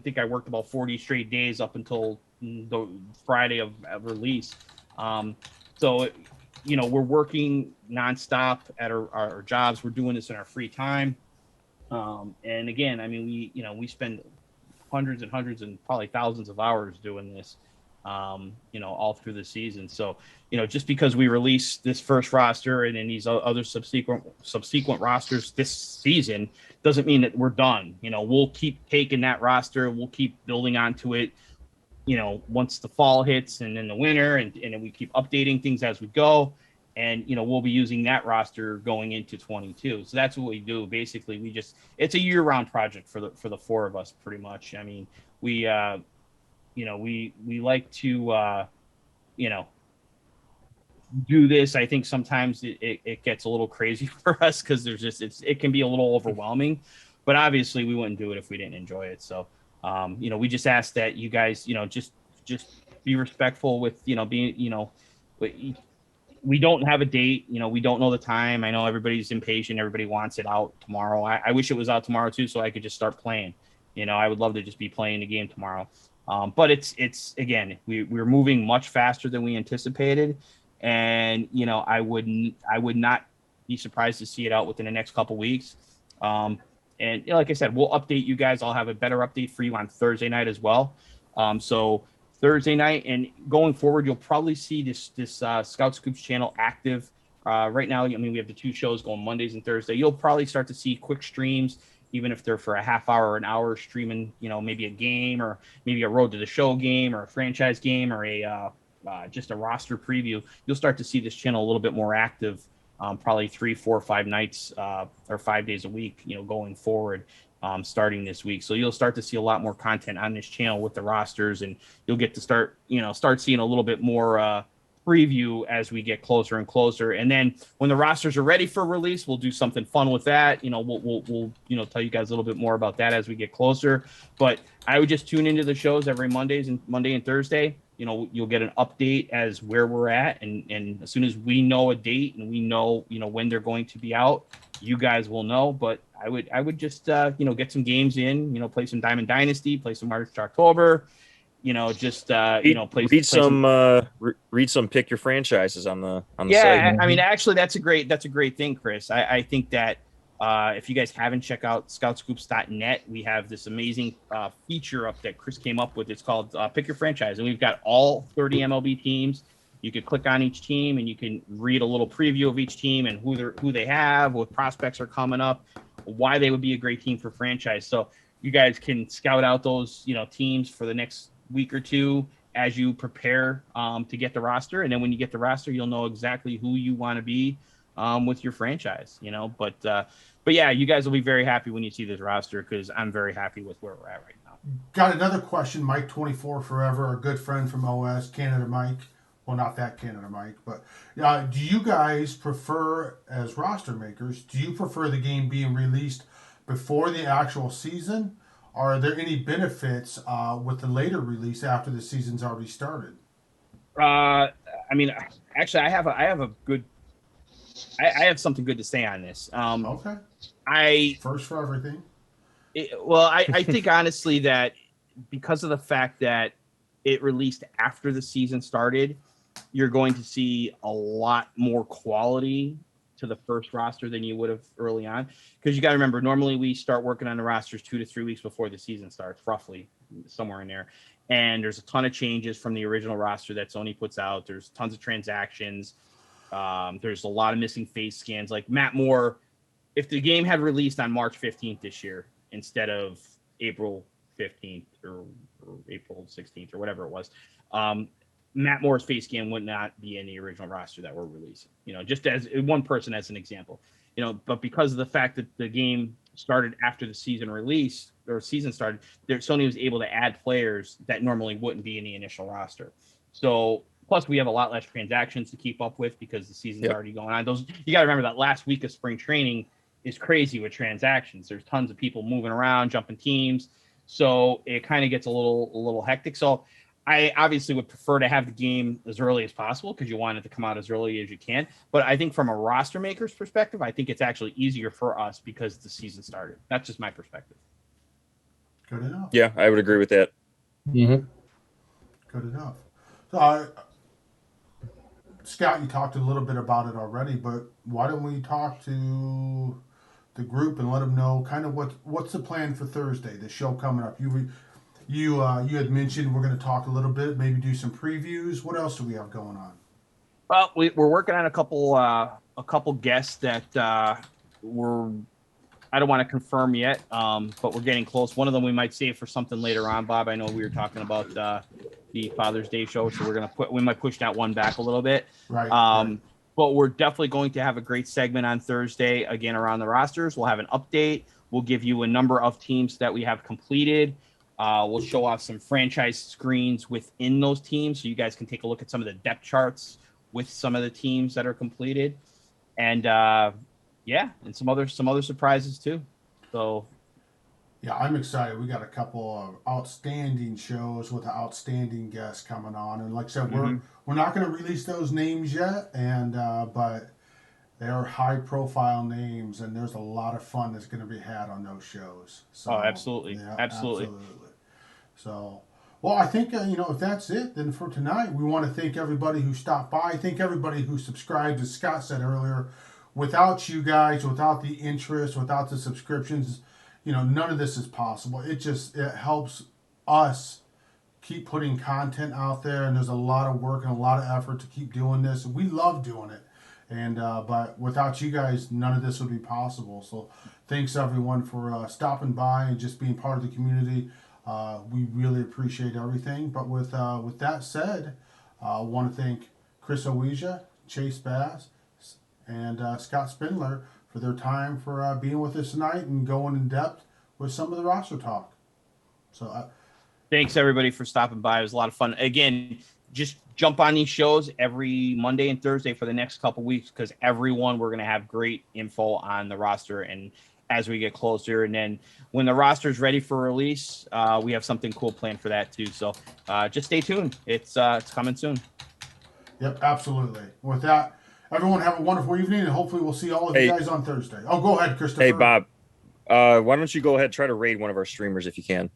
[SPEAKER 2] think I worked about 40 straight days up until the Friday of release. So, we're working nonstop at our jobs. We're doing this in our free time. And again, we spend hundreds and hundreds and probably thousands of hours doing this, all through the season. So, just because we release this first roster and then these other subsequent rosters this season doesn't mean that we're done. We'll keep taking that roster. We'll keep building onto it, once the fall hits and then the winter, and then we keep updating things as we go. And, we'll be using that roster going into 22. So that's what we do. Basically, it's a year-round project for the four of us, pretty much. We like to, do this. I think sometimes it gets a little crazy for us, because it can be a little overwhelming, but obviously we wouldn't do it if we didn't enjoy it. So, we just ask that you guys, just be respectful with, being, we don't have a date, we don't know the time. I know everybody's impatient. Everybody wants it out tomorrow. I wish it was out tomorrow too, so I could just start playing. I would love to just be playing the game tomorrow. But it's again, we're moving much faster than we anticipated. And, I would not be surprised to see it out within the next couple weeks. And like I said, we'll update you guys. I'll have a better update for you on Thursday night as well. So Thursday night and going forward, you'll probably see this Scout Scoops channel active. Right now, we have the two shows going Mondays and Thursday. You'll probably start to see quick streams, even if they're for a half hour or an hour, streaming, maybe a game, or maybe a Road to the Show game, or a franchise game, or just a roster preview. You'll start to see this channel a little bit more active, probably 3, 4, 5 nights or 5 days a week, going forward, starting this week. So you'll start to see a lot more content on this channel with the rosters, and you'll get to start seeing a little bit more preview as we get closer and closer. And then when the rosters are ready for release, we'll do something fun with that. We'll tell you guys a little bit more about that as we get closer. But I would just tune into the shows every Monday and Thursday. You'll get an update as where we're at, and as soon as we know a date and we know when they're going to be out, you guys will know. But I would just get some games in, play some Diamond Dynasty, play some March to October,
[SPEAKER 4] read some pick your franchises on the
[SPEAKER 2] yeah
[SPEAKER 4] site.
[SPEAKER 2] Actually that's a great thing, Chris. I think that if you guys haven't checked out scoutscoops.net, we have this amazing feature up that Chris came up with. It's called Pick Your Franchise, and we've got all 30 MLB teams. You can click on each team and you can read a little preview of each team and who they have, what prospects are coming up, why they would be a great team for franchise. So you guys can scout out those teams for the next week or two as you prepare to get the roster. And then when you get the roster, you'll know exactly who you want to be with your franchise, but yeah, you guys will be very happy when you see this roster, because I'm very happy with where we're at right now.
[SPEAKER 3] Got another question, Mike24 Forever, a good friend from OS, Canada Mike. Well, not that Canada Mike, but do you guys prefer, as roster makers, do you prefer the game being released before the actual season? Are there any benefits with the later release after the season's already started?
[SPEAKER 2] Actually, I have something good to say on this.
[SPEAKER 3] Okay. First for everything.
[SPEAKER 2] I think honestly that because of the fact that it released after the season started, you're going to see a lot more quality to the first roster than you would have early on. Because you got to remember, normally we start working on the rosters 2 to 3 weeks before the season starts, roughly somewhere in there. And there's a ton of changes from the original roster that Sony puts out. There's tons of transactions. There's a lot of missing face scans. Like Matt Moore, if the game had released on March 15th this year instead of April 15th or April 16th or whatever it was, Matt Moore's face scan would not be in the original roster that we're releasing. Just as one person as an example. But because of the fact that the game started after the season release or season started, Sony was able to add players that normally wouldn't be in the initial roster. So plus we have a lot less transactions to keep up with because the season's already going on. You got to remember that last week of spring training is crazy with transactions. There's tons of people moving around, jumping teams. So it kind of gets a little hectic. So I obviously would prefer to have the game as early as possible because you want it to come out as early as you can. But I think from a roster maker's perspective, I think it's actually easier for us because the season started. That's just my perspective.
[SPEAKER 3] Good enough.
[SPEAKER 4] Yeah, I would agree with that.
[SPEAKER 5] Mm-hmm.
[SPEAKER 3] Good enough. So, Scott, you talked a little bit about it already, but why don't we talk to the group and let them know kind of what's the plan for Thursday, the show coming up. You had mentioned we're going to talk a little bit, maybe do some previews. What else do we have going on?
[SPEAKER 2] Well, we're working on a couple guests that I don't want to confirm yet, but we're getting close. One of them we might save for something later on, Bob. I know we were talking about the Father's Day show, so we might push that one back a little bit.
[SPEAKER 3] Right.
[SPEAKER 2] But we're definitely going to have a great segment on Thursday again around the rosters. We'll have an update. We'll give you a number of teams that we have completed. We'll show off some franchise screens within those teams, so you guys can take a look at some of the depth charts with some of the teams that are completed, and and some other surprises too. So,
[SPEAKER 3] yeah, I'm excited. We got a couple of outstanding shows with outstanding guests coming on, and like I said, we're not going to release those names yet, and but they are high-profile names, and there's a lot of fun that's going to be had on those shows. So,
[SPEAKER 2] absolutely,
[SPEAKER 3] yeah,
[SPEAKER 2] absolutely.
[SPEAKER 3] So, well, I think, if that's it, then for tonight, we want to thank everybody who stopped by. Thank everybody who subscribed. As Scott said earlier, without you guys, without the interest, without the subscriptions, none of this is possible. It helps us keep putting content out there, and there's a lot of work and a lot of effort to keep doing this. We love doing it. And but without you guys, none of this would be possible. So thanks, everyone, for stopping by and just being part of the community. We really appreciate everything. But with that said, I want to thank Chris Oweja, Chase Bass, and Scott Spindler for their time for being with us tonight and going in depth with some of the roster talk. So
[SPEAKER 2] thanks, everybody, for stopping by. It was a lot of fun. Again, just jump on these shows every Monday and Thursday for the next couple weeks because we're going to have great info on the roster and as we get closer. And then when the roster is ready for release, we have something cool planned for that too. So just stay tuned. It's coming soon.
[SPEAKER 3] Yep, absolutely. With that, everyone have a wonderful evening, and hopefully we'll see all of you guys on Thursday. Oh, go ahead, Christopher.
[SPEAKER 4] Hey, Bob. Why don't you go ahead, try to raid one of our streamers if you can.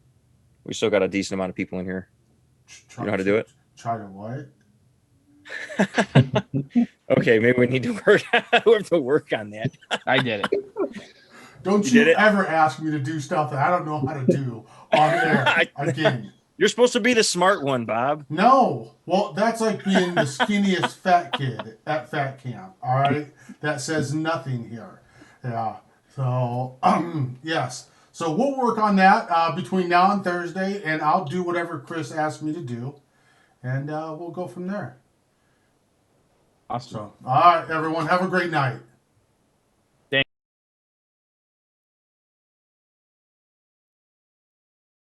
[SPEAKER 4] We still got a decent amount of people in here. You know how to do it?
[SPEAKER 3] Try to what?
[SPEAKER 4] Okay, maybe we need to work on that.
[SPEAKER 2] I did it.
[SPEAKER 3] Don't you ever ask me to do stuff that I don't know how to do on air again.
[SPEAKER 4] You're supposed to be the smart one, Bob.
[SPEAKER 3] No. Well, that's like being the skinniest fat kid at fat camp, all right? That says nothing here. Yeah. So, yes. So we'll work on that between now and Thursday, and I'll do whatever Chris asks me to do, and we'll go from there.
[SPEAKER 2] Awesome.
[SPEAKER 3] So, all right, everyone, have a great night.